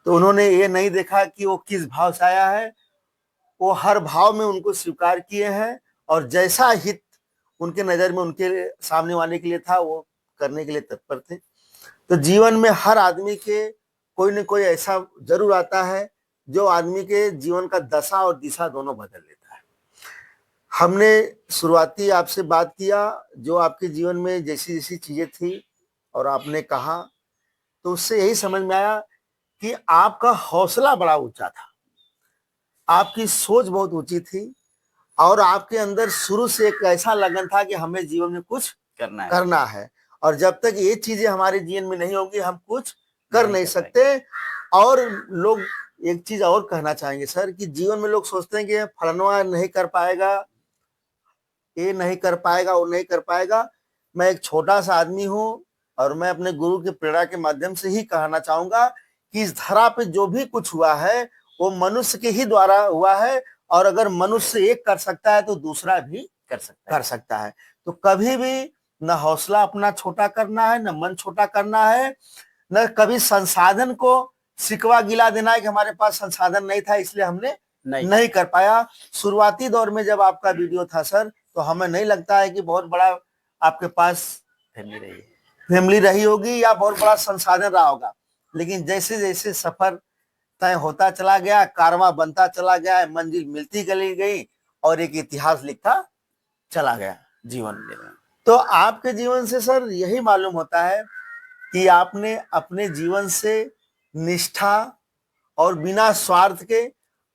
तो उन्होंने ये नहीं देखा कि वो किस भाव से आया है, वो हर भाव में उनको स्वीकार किए हैं और जैसा हित उनके नजर में उनके सामने वाले के लिए था वो करने के लिए तत्पर थे। तो जीवन में हर आदमी के कोई न कोई ऐसा जरूर आता है जो आदमी के जीवन का दशा और दिशा दोनों बदल देता है। हमने शुरुआती आपसे बात किया जो आपके जीवन में जैसी जैसी चीजें थी और आपने कहा, तो उससे यही समझ में आया कि आपका हौसला बड़ा ऊंचा था, आपकी सोच बहुत ऊंची थी और आपके अंदर शुरू से एक ऐसा लगन था कि हमें जीवन में कुछ करना है और जब तक ये चीजें हमारे जीवन में नहीं होगी हम कुछ कर नहीं सकते। और लोग एक चीज और कहना चाहेंगे सर कि जीवन में लोग सोचते हैं कि फलाना नहीं कर पाएगा, ये नहीं कर पाएगा, वो नहीं कर पाएगा। मैं एक छोटा सा आदमी हूँ और मैं अपने गुरु की प्रेरणा के माध्यम से ही कहना चाहूंगा कि इस धरा पे जो भी कुछ हुआ है वो मनुष्य के ही द्वारा हुआ है और अगर मनुष्य एक कर सकता है तो दूसरा भी कर सकता है। तो कभी भी न हौसला अपना छोटा करना है, न मन छोटा करना है, न कभी संसाधन को सिकवा गिला देना है कि हमारे पास संसाधन नहीं था इसलिए हमने नहीं कर पाया। शुरुआती दौर में जब आपका वीडियो था सर तो हमें नहीं लगता है कि बहुत बड़ा आपके पास फैमिली रही होगी या बहुत बड़ा संसाधन रहा होगा, लेकिन जैसे जैसे सफर तय होता चला गया, कारवां बनता चला गया, मंजिल मिलती चली गई और एक इतिहास लिखता चला गया जीवन में। तो आपके जीवन से सर यही मालूम होता है कि आपने अपने जीवन से निष्ठा और बिना स्वार्थ के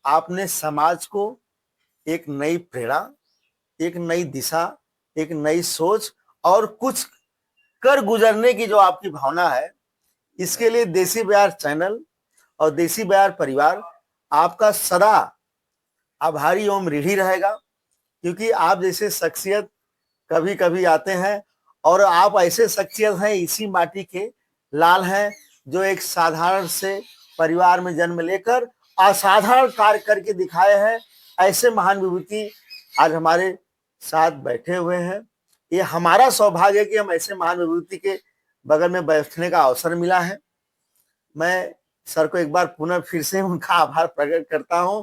आपने समाज को एक नई प्रेरणा, एक नई दिशा, एक नई सोच और कुछ कर गुजरने की जो आपकी भावना है, इसके लिए देसी बयार चैनल और देसी बयार परिवार आपका सदा आभारी एवं ऋणी रहेगा, क्योंकि आप जैसे शख्सियत कभी कभी आते हैं और आप ऐसे शख्सियत हैं, इसी माटी के लाल हैं जो एक साधारण से परिवार में जन्म लेकर असाधारण कार्य करके दिखाए हैं। ऐसे महान विभूति आज हमारे साथ बैठे हुए हैं। ये हमारा सौभाग्य है कि हम ऐसे महान विभूति के बगल में बैठने का अवसर मिला है। मैं सर को एक बार पुनः फिर से उनका आभार प्रकट करता हूं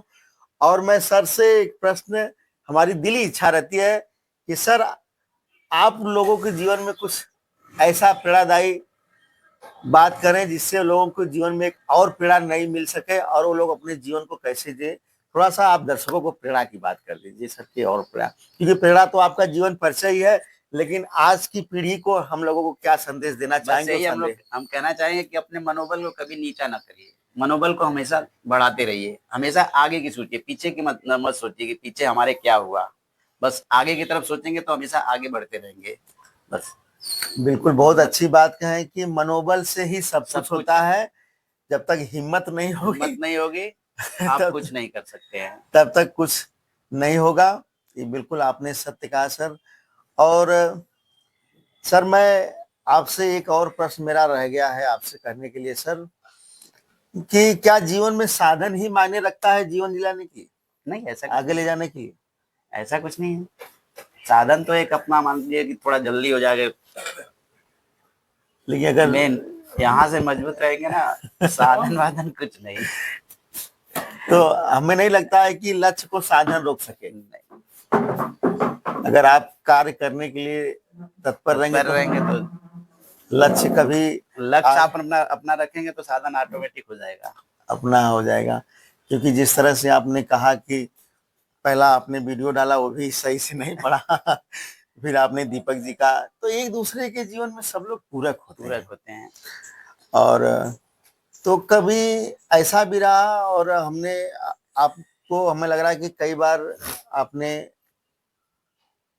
और मैं सर से एक प्रश्न, हमारी दिली इच्छा रहती है कि सर आप लोगों के जीवन में कुछ ऐसा प्रेरणादायी बात करें जिससे लोगों को जीवन में एक और प्रेरणा नहीं मिल सके और वो लोग अपने जीवन को कैसे जिए। थोड़ा सा आप दर्शकों को प्रेरणा की बात कर दीजिए सर की और प्रेरणा, क्योंकि प्रेरणा तो आपका जीवन परिचय ही है, लेकिन आज की पीढ़ी को हम लोगों को क्या संदेश देना चाहेंगे? हम कहना चाहेंगे कि अपने मनोबल को कभी नीचा ना करिए, मनोबल को हमेशा बढ़ाते रहिए, हमेशा आगे की सोचिए, पीछे की मत सोचिए कि पीछे हमारे क्या हुआ, बस आगे की तरफ सोचेंगे तो हमेशा आगे बढ़ते रहेंगे बस। बिल्कुल, बहुत अच्छी बात कहें कि मनोबल से ही सब कुछ होता है। जब तक हिम्मत नहीं होगी आप कुछ नहीं कर सकते हैं, तब तक कुछ नहीं होगा। ये बिल्कुल आपने सत्य कहा सर। और सर मैं आपसे एक और प्रश्न मेरा रह गया है आपसे करने के लिए सर, कि क्या जीवन में साधन ही मायने रखता है जीवन जिलाने की? नहीं, ऐसा आगे ले जाने की ऐसा कुछ नहीं है। साधन तो एक अपना मान लीजिए कि थोड़ा जल्दी हो जाएगा, लेकिन अगर मेन यहाँ से मजबूत रहेंगे ना, साधन वाधन कुछ नहीं। तो हमें नहीं लगता है कि लक्ष्य को साधन रोक सके। अगर आप कार्य करने के लिए तत्पर रहेंगे तो लक्ष्य आप अपना रखेंगे तो साधन ऑटोमेटिक हो जाएगा, अपना हो जाएगा। क्योंकि जिस तरह से आपने कहा कि पहला आपने वीडियो डाला वो भी सही से नहीं पड़ा फिर आपने दीपक जी का, तो एक दूसरे के जीवन में सब लोग पूरक होते हैं। और तो कभी ऐसा भी रहा और हमने आपको, हमें लग रहा है कि कई बार आपने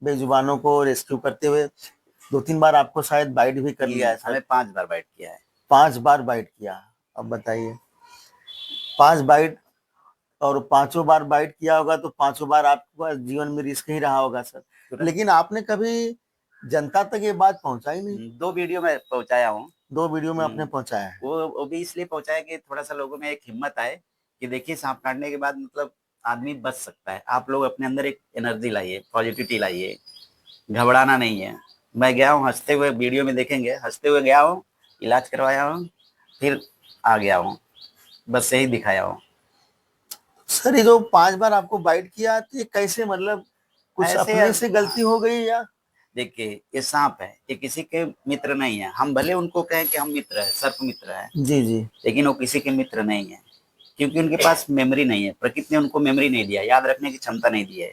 बेजुबानों को रेस्क्यू करते हुए 2-3 बार आपको शायद बाइट भी कर लिया है। हमें 5 बार बाइट किया है। 5 बार बाइट किया। अब बताइए 5 बाइट, और 5 बार बाइट किया होगा तो 5 बार आपको जीवन में रिस्क ही रहा होगा सर। लेकिन आपने कभी जनता तक ये बात पहुंचाई नहीं? 2 वीडियो में पहुंचाया हूँ। 2 वीडियो में आपने पहुंचाया है। वो भी इसलिए पहुंचाया कि थोड़ा सा लोगों में एक हिम्मत आए कि देखिए सांप काटने के बाद मतलब आदमी बच सकता है। आप लोग अपने अंदर एक एनर्जी लाइए, पॉजिटिविटी लाइए, घबराना नहीं है। मैं गया हूँ हंसते हुए, वीडियो में देखेंगे, हंसते हुए गया हूँ, इलाज करवाया हूँ, फिर आ गया हूँ, बस यही दिखाया हूँ। सर ये जो 5 बार आपको बाइट किया तो ये कैसे, मतलब कुछ ऐसे अपने से गलती हो गई या? देखिए ये सांप है, ये किसी के मित्र नहीं है। हम भले उनको कहें कि हम मित्र है, सर्प मित्र है, जी जी। लेकिन वो किसी के मित्र नहीं है, क्योंकि उनके पास मेमोरी नहीं है। प्रकृति ने उनको मेमोरी नहीं दिया, याद रखने की क्षमता नहीं दी है।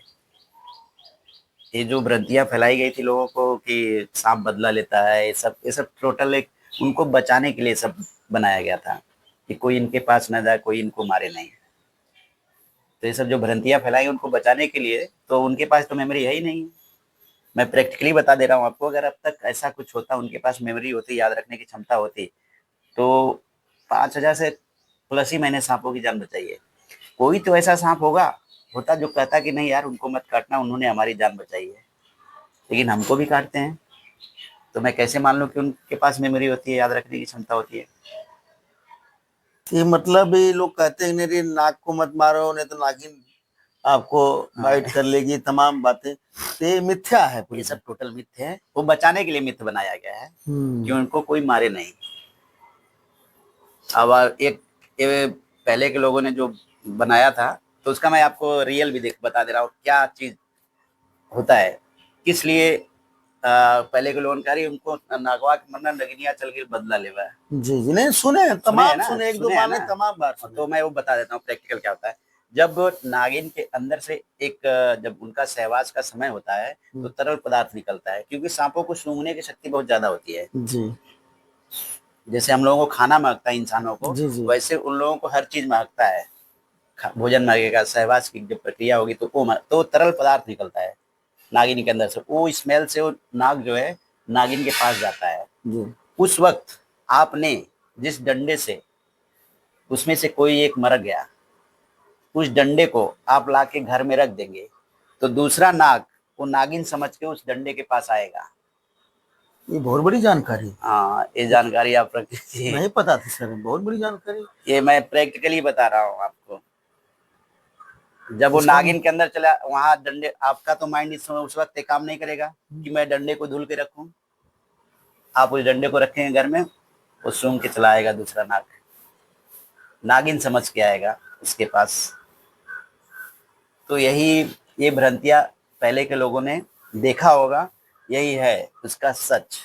ये जो भ्रांतियां फैलाई गई थी लोगों को कि सांप बदला लेता है, ये सब टोटल एक उनको बचाने के लिए सब बनाया गया था कि कोई इनके पास न जाए, कोई इनको मारे नहीं। तो ये सब जो भ्रांतियां फैलाई उनको बचाने के लिए, तो उनके पास तो मेमोरी है ही नहीं। मैं प्रैक्टिकली बता दे रहा हूँ आपको, अगर अब तक ऐसा कुछ होता, उनके पास मेमोरी होती, याद रखने की क्षमता होती, तो 5,000 से प्लस ही मैंने सांपों की जान बचाई है। कोई तो ऐसा सांप होता जो कहता कि नहीं यार उनको मत काटना, उन्होंने हमारी जान बचाई है, लेकिन हमको भी काटते हैं। तो मैं कैसे मान लूं कि उनके पास मेमोरी होती है, याद रखने की क्षमता होती है। ये मतलब ये लोग कहते हैं मेरी नाक को मत मारो नहीं तो नागिन आपको बाइट कर लेगी, तमाम बातें, तो ये मिथ्या है ये पूरी सब टोटल मिथ है, वो बचाने के लिए मिथ बनाया गया है कि उनको कोई मारे नहीं। अब एक ये पहले के लोगों ने जो बनाया था, तो उसका मैं आपको रियल भी देख बता दे रहा हूँ क्या चीज होता है, किस लिए पहले के लोगों ने कहा उनको नागवा के मरना, नगनिया चल के बदला लेवा है। जी जी। नहीं सुने हैं, सुने है तमाम ना, सुने, एक दो सुने है बार ना। नहीं तमाम बार सुने। तो मैं वो बता देता हूँ प्रैक्टिकल क्या होता है। जब नागिन के अंदर से एक जब उनका सहवास का समय होता है, तो तरल पदार्थ निकलता है, क्योंकि सांपों को सूंघने की शक्ति बहुत ज्यादा होती है। जी जैसे हम लोगों को खाना महकता है इंसानों को, जी जी। वैसे उन लोगों को हर चीज महकता है। भोजन महकेगा, सहवास की जब प्रक्रिया होगी तो तरल पदार्थ निकलता है नागिन के अंदर से। वो स्मेल से वो नाग जो है नागिन के पास जाता है। जी उस वक्त आपने जिस डंडे से उसमें से कोई एक मर गया, उस डंडे को आप लाके घर में रख देंगे, तो दूसरा नाग वो नागिन समझ के उस डंडे के पास आएगा। ये बहुत बड़ी जानकारी, हाँ, ये जानकारी आप रख लीजिए। नहीं पता थी सर, बहुत बड़ी जानकारी। ये मैं प्रैक्टिकली बता रहा हूँ आपको। जब वो इसका नागिन के अंदर चला, वहां डंडे, आपका तो माइंड इस समय उस वक्त काम नहीं करेगा कि मैं डंडे को धुल के रखूं। आप उस डंडे को रखेंगे घर में, वो सूंघ के चला आएगा दूसरा नाग, नागिन समझ के आएगा उसके पास। तो यही ये भ्रांतियां पहले के लोगों ने देखा होगा, यही है उसका सच।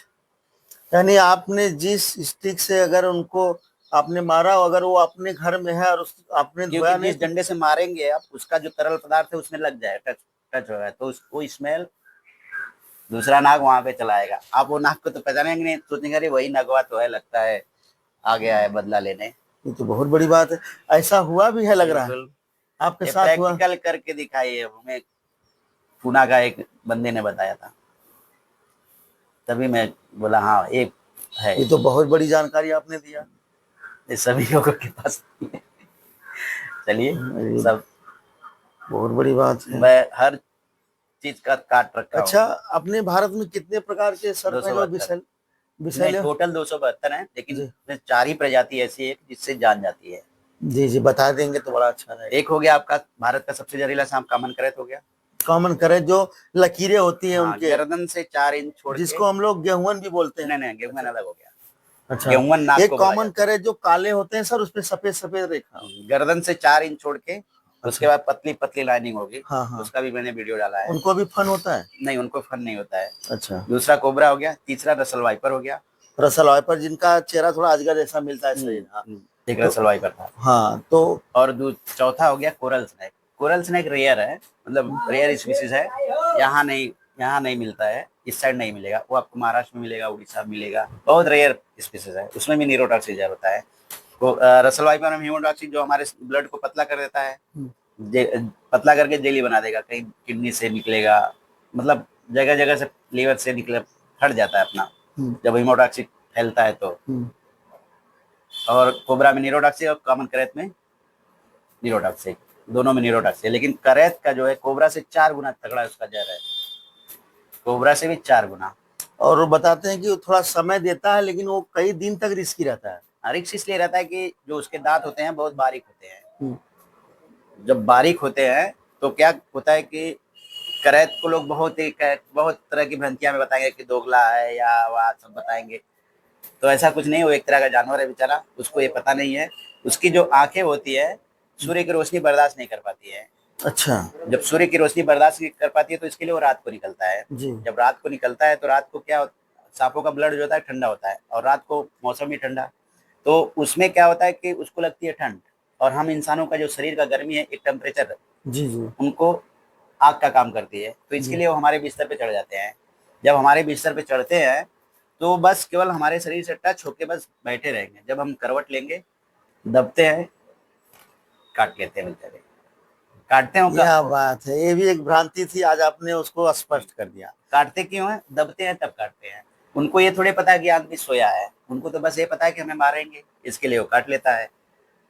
यानी आपने जिस स्टिक से अगर उनको आपने मारा, अगर वो अपने घर में है और आपने क्योंकि धोया नहीं जिस डंडे से मारेंगे आप, उसका जो तरल पदार्थ है उसमें लग जाए, टच टच होगा, तो उसको स्मेल दूसरा नाग वहां पे चला आएगा। आप वो नाग को तो पहचानेंगे नहीं, सोचेंगे अरे वही नगवा तो है, लगता है आ गया है बदला लेने। ये तो बहुत बड़ी बात है। ऐसा हुआ भी है लग रहा है, बिल्कुल, आपके ये साथ हुआ? प्रैक्टिकल करके दिखाइए हमें, पूना का एक बंदे ने बताया था, तभी मैं बोला हाँ एक है। ये तो बहुत बड़ी जानकारी आपने दिया। ये सभी लोगों के पास नहीं है। चलिए, ये सब बहुत बड़ी बात है। मैं हर चीज का काट रखा हूँ। अच्छा, अपने भारत में कितने प्रकार के दो सर्प हैं सौ जो बहत्तर नहीं, विषैले? टोटल 272 है, लेकिन जी इसमें 4 ही प्रजाति ऐसी है जिससे जान जाती है। जी जी, बता देंगे तो बड़ा अच्छा रहेगा। एक हो गया आपका भारत का सबसे जहरीला सांप, कामन करैत हो गया। कॉमन करे जो लकीरें होती हैं हाँ, उनके, गर्दन से 4 इंच छोड़ के। जिसको हम लोग गेहुअन भी बोलते हैं। नहीं नहीं, गेहूं अलग हो गया। अच्छा, गेहूं नाक एक को बोला कॉमन जाता करे जो काले होते हैं सर, उसपे सफेद सफेद रेखा। है। गर्दन से 4 इंच छोड़ के, उसके अच्छा, बाद पतली पतली लाइनिंग होगी। हाँ हाँ, उसका भी मैंने वीडियो डाला है। उनको भी फन होता है? नहीं, उनको फन नहीं होता है। अच्छा, दूसरा कोबरा हो गया, तीसरा रसल वाइपर हो गया। रसल वाइपर जिनका चेहरा थोड़ा अजगर जैसा मिलता है शरीर, हाँ। एक तो रसल वाइपर था। हाँ तो और चौथा हो गया coral snake. Coral snake rare है, मतलब रेयर स्पीसीज है, यहाँ नहीं मिलता है, इस साइड नहीं मिलेगा। वो आपको महाराष्ट्र में मिलेगा, उड़ीसा में मिलेगा, बहुत रेयर स्पीसीज है। उसमें भी न्यूरोटॉक्सिक होता है। तो रसल वाइपर में हीमोटॉक्सिक जो हमारे ब्लड को पतला कर देता है, पतला करके जेली बना देगा, कहीं किडनी से निकलेगा, मतलब जगह जगह से, लीवर से निकले, हट जाता है अपना जब हीमोटॉक्सिक फैलता है तो। और कोबरा में न्यूरोटॉक्सिक और कॉमन करैत में न्यूरोटॉक्सिक, दोनों में न्यूरोटॉक्सिक है। लेकिन करैत का जो है कोबरा से 4 गुना तगड़ा उसका जहर है, कोबरा से भी 4 गुना। और वो बताते हैं कि वो थोड़ा समय देता है, लेकिन वो कई दिन तक रिस्की रहता है। रिक्स इसलिए रहता है कि जो उसके दांत होते हैं बहुत बारीक होते हैं, जब बारीक होते हैं तो क्या होता है कि करैत को लोग बहुत तरह की भ्रांतियां में बताएंगे कि दोगला है या वह सब बताएंगे। तो ऐसा कुछ नहीं, वो एक तरह का जानवर है बेचारा, उसको ये पता नहीं है। उसकी जो आंखें होती है सूर्य की रोशनी बर्दाश्त नहीं कर पाती है। अच्छा। जब सूर्य की रोशनी बर्दाश्त नहीं कर पाती है तो इसके लिए वो रात को निकलता है। जी। जब रात को निकलता है तो रात को क्या, सांपों का ब्लड जो होता है ठंडा होता है और रात को मौसम भी ठंडा, तो उसमें क्या होता है कि उसको लगती है ठंड। और हम इंसानों का जो शरीर का गर्मी है, एक टेम्परेचर, जी जी। उनको आग का काम करती है। तो इसके जी। लिए वो हमारे बिस्तर पे चढ़ जाते हैं। जब हमारे बिस्तर पे चढ़ते हैं तो बस केवल हमारे शरीर से टच होके बस बैठे रहेंगे। जब हम करवट लेंगे, दबते हैं, काट लेते हैं बेचारे, काटते हैं क्या बात है, ये भी एक भ्रांति थी, आज आपने उसको स्पष्ट कर दिया। काटते क्यों है, दबते हैं तब काटते हैं। उनको ये थोड़े पता है कि आदमी सोया है, उनको तो बस ये पता है कि हमें मारेंगे, इसके लिए वो काट लेता है।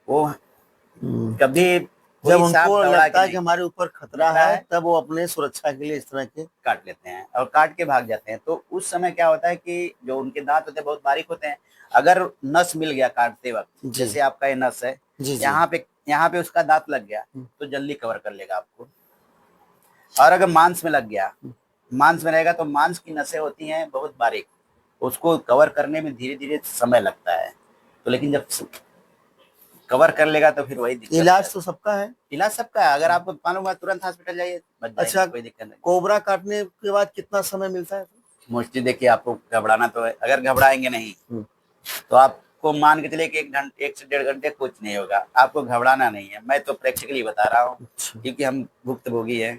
वो हम्म। कभी जब कोई सांप उनको दौड़ा लगता के है कि नहीं, हमारे ऊपर खतरा है, तब वो अपने सुरक्षा के लिए इस तरह के काट लेते हैं और काट के भाग जाते हैं। तो उस समय क्या होता है कि जो उनके दांत होते हैं बहुत बारीक होते हैं। अगर नस मिल गया काटते वक्त, जी जैसे आपका ये नस है, जी जी। यहाँ पे उसका दांत लग गया तो जल्दी कवर कर लेगा आपको। और अगर मांस में लग गया, मांस में रहेगा तो मांस की नसें होती हैं बहुत बारीक, उसको कवर करने में धीरे धीरे समय लगता है। तो लेकिन जब कवर कर लेगा तो फिर वही दिक्कत है। इलाज तो सबका है। इलाज सबका है, अगर आपको मालूम है तुरंत हॉस्पिटल जाइए, बच जाएंगे, अच्छा, कोई दिक्कत नहीं। कोबरा काटने के बाद कितना समय मिलता है? मोस्टली देखिए, आपको घबराना तो है, अगर घबराएंगे नहीं तो आपको मान के चलिए कि 1 से 1.5 घंटे कुछ नहीं होगा, आपको घबराना नहीं है। मैं तो प्रैक्टिकली बता रहा हूँ, अच्छा। क्योंकि हम भुक्तभोगी हैं,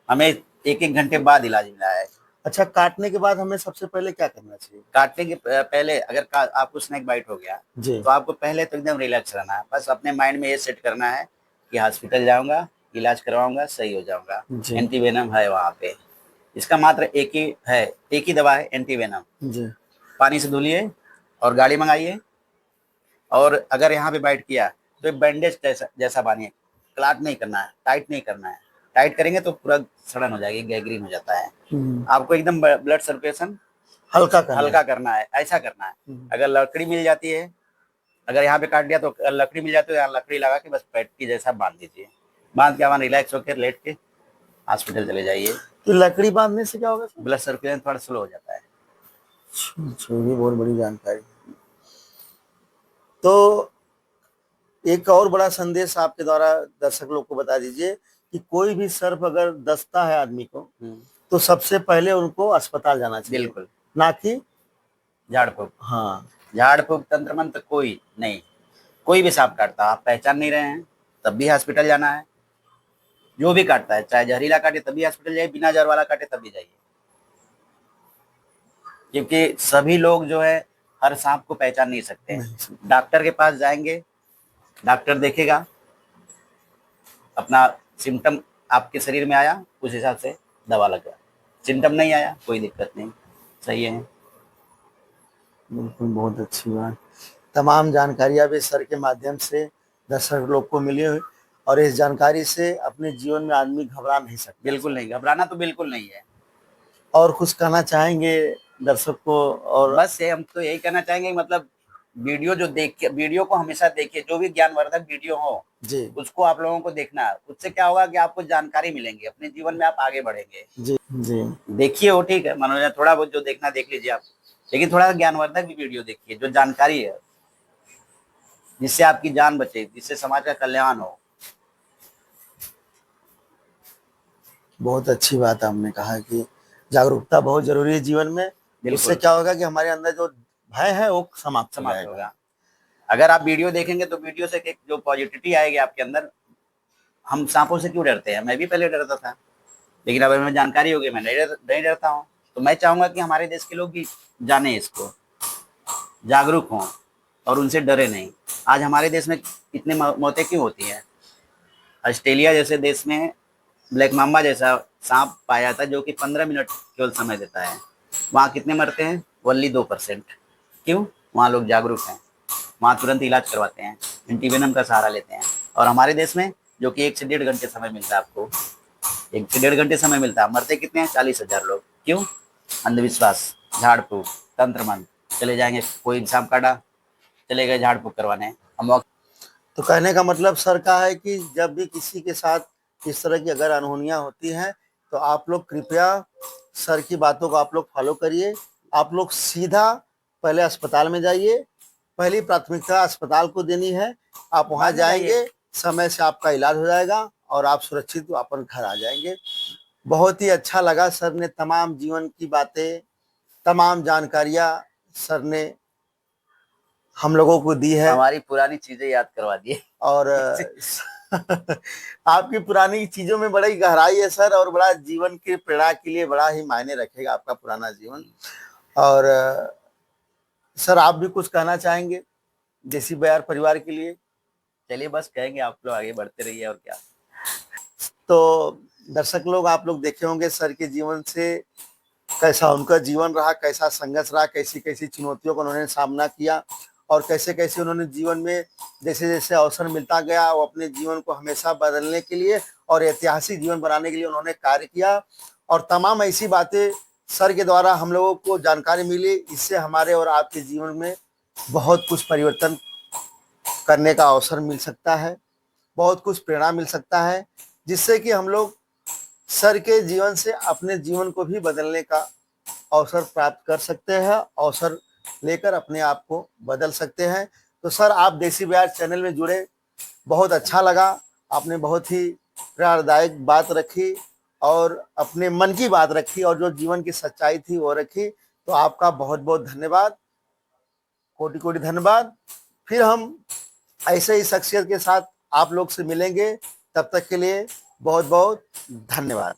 हमें 1-1 घंटे बाद इलाज मिला है। अच्छा, काटने के बाद हमें सबसे पहले क्या करना चाहिए? काटने के पहले अगर आपको स्नेक बाइट हो गया जी तो आपको पहले तो एकदम रिलैक्स रहना है। बस अपने माइंड में ये सेट करना है कि हॉस्पिटल जाऊंगा, इलाज करवाऊंगा, सही हो जाऊंगा। जी एंटीवेनम है वहाँ पे, इसका मात्र एक ही है, एक ही दवा है, एंटीवेनम। जी। पानी से धुलिए और गाड़ी मंगाइए। और अगर यहाँ पे बाइट किया तो बैंडेज जैसा जैसा बांधिए, क्लाट नहीं करना है, टाइट नहीं करना है। टाइट करेंगे तो पूरा सड़न हो जाएगी, गैंग्रीन हो जाता है। आपको एकदम ब्लड सर्कुलेशन हल्का करना है, ऐसा करना है। अगर लकड़ी मिल जाती है, अगर यहाँ पे काट दिया तो लकड़ी मिल जाती है, यहाँ लकड़ी लगा के बस पट्टी जैसा बांध दीजिए। बांध के वहाँ रिलैक्स होकर लेट के हॉस्पिटल चले जाइए। तो लकड़ी बांधने से क्या होगा सर? ब्लड सर्कुलेशन थोड़ा स्लो हो जाता है। अच्छा, ये बहुत बड़ी जानकारी। तो एक और बड़ा संदेश आपके द्वारा दर्शक लोग को बता दीजिए कि कोई भी सर्प अगर दसता है आदमी को, तो सबसे पहले उनको अस्पताल जाना चाहिए, बिल्कुल, ना कि झाड़ फूक। हाँ। झाड़ फूक तंत्र मंत्र कोई नहीं, कोई भी सांप काटता, आप पहचान नहीं रहे हैं तब भी हॉस्पिटल जाना है। जो भी काटता है, चाहे जहरीला काटे तब भी हॉस्पिटल जाइए, बिना जहर वाला काटे तब भी जाइए। क्योंकि सभी लोग जो है हर सांप को पहचान नहीं सकते हैं। डॉक्टर के पास जाएंगे, डॉक्टर देखेगा, अपना सिम्टम आपके शरीर में आया उस हिसाब से दवा लगा, सिम्टम नहीं आया कोई दिक्कत नहीं, सही है। बिल्कुल, बहुत अच्छी बात। तमाम जानकारियां भी सर के माध्यम से दर्शक लोग को मिली हुई, और इस जानकारी से अपने जीवन में आदमी घबरा नहीं सकता। बिल्कुल नहीं, घबराना तो बिल्कुल नहीं है। और कुछ कहना चाहेंगे दर्शक को? और बस ये हम तो यही कहना चाहेंगे, मतलब वीडियो जो वीडियो को हमेशा देखिए, जो भी ज्ञानवर्धक वीडियो हो जी उसको आप लोगों को देखना है। उससे क्या होगा कि आपको जानकारी मिलेंगी, अपने जीवन में आप आगे बढ़ेंगे। जी जी। देखिए वो ठीक है, मनोरंजन थोड़ा बहुत जो देखना देख लीजिए आप, लेकिन थोड़ा ज्ञानवर्धक भी वीडियो देखिए, जो जानकारी है, जिससे आपकी जान बचे, जिससे समाज का कल्याण हो। बहुत अच्छी बात आपने कहा कि जागरूकता बहुत जरूरी है जीवन में। उससे क्या होगा कि हमारे अंदर जो भय है वो समाप्त हो जाएगा। होगा। अगर आप वीडियो देखेंगे तो वीडियो से एक जो पॉजिटिविटी आएगी आपके अंदर। हम सांपों से क्यों डरते हैं, मैं भी पहले डरता था, लेकिन अब हमें जानकारी हो गई, मैं नहीं डरता हूँ। तो मैं चाहूंगा कि हमारे देश के लोग भी जाने इसको, जागरूक हों और उनसे डरे नहीं। आज हमारे देश में इतने मौतें क्यों होती हैं? ऑस्ट्रेलिया जैसे देश में ब्लैक माम्बा जैसा सांप पाया था, जो कि 15 मिनट केवल समय देता है। वहाँ कितने मरते हैं? ओनली 2%। क्यों? वहाँ लोग जागरूक हैं, वहाँ तुरंत इलाज करवाते हैं, एंटीवेनम का सहारा लेते हैं। और हमारे देश में जो कि 1 से 1.5 घंटे समय मिलता है आपको, 1 से 1.5 घंटे समय मिलता है, मरते कितने हैं? 40,000 लोग। क्यों? अंधविश्वास, झाड़ फूक, तंत्र मंत्र। चले जाएंगे, कोई सांप काटा, चले गए झाड़ फूक करवाने। हम तो कहने का मतलब सर का है कि जब भी किसी के साथ इस तरह की अगर अनहोनियां होती हैं तो आप लोग कृपया सर की बातों को आप लोग फॉलो करिए। आप लोग सीधा पहले अस्पताल में जाइए, पहली प्राथमिकता अस्पताल को देनी है। आप वहां बाद में जाइए। जाएंगे, समय से आपका इलाज हो जाएगा और आप सुरक्षित अपन घर आ जाएंगे। बहुत ही अच्छा लगा, सर ने तमाम जीवन की बातें, तमाम जानकारियां सर ने हम लोगों को दी है। हमारी पुरानी चीजें याद करवा दिए। और आपकी पुरानी चीजों में बड़ी गहराई है सर, और बड़ा जीवन के प्रेरणा के लिए बड़ा ही मायने रखेगा आपका पुराना जीवन। और सर आप भी कुछ कहना चाहेंगे देसी बयार परिवार के लिए? चलिए बस कहेंगे, आप लोग आगे बढ़ते रहिए और क्या। तो दर्शक लोग, आप लोग देखे होंगे सर के जीवन से कैसा उनका जीवन रहा, कैसा संघर्ष रहा, कैसी कैसी चुनौतियों का उन्होंने सामना किया, और कैसे कैसे उन्होंने जीवन में जैसे जैसे अवसर मिलता गया वो अपने जीवन को हमेशा बदलने के लिए और ऐतिहासिक जीवन बनाने के लिए उन्होंने कार्य किया। और तमाम ऐसी बातें सर के द्वारा हम लोगों को जानकारी मिली, इससे हमारे और आपके जीवन में बहुत कुछ परिवर्तन करने का अवसर मिल सकता है, बहुत कुछ प्रेरणा मिल सकता है, जिससे कि हम लोग सर के जीवन से अपने जीवन को भी बदलने का अवसर प्राप्त कर सकते हैं, अवसर लेकर अपने आप को बदल सकते हैं। तो सर आप देसी बयार चैनल में जुड़े, बहुत अच्छा लगा। आपने बहुत ही प्रेरणादायक बात रखी और अपने मन की बात रखी और जो जीवन की सच्चाई थी वो रखी। तो आपका बहुत बहुत धन्यवाद, कोटि कोटि धन्यवाद। फिर हम ऐसे ही शख्सियत के साथ आप लोग से मिलेंगे, तब तक के लिए बहुत बहुत धन्यवाद।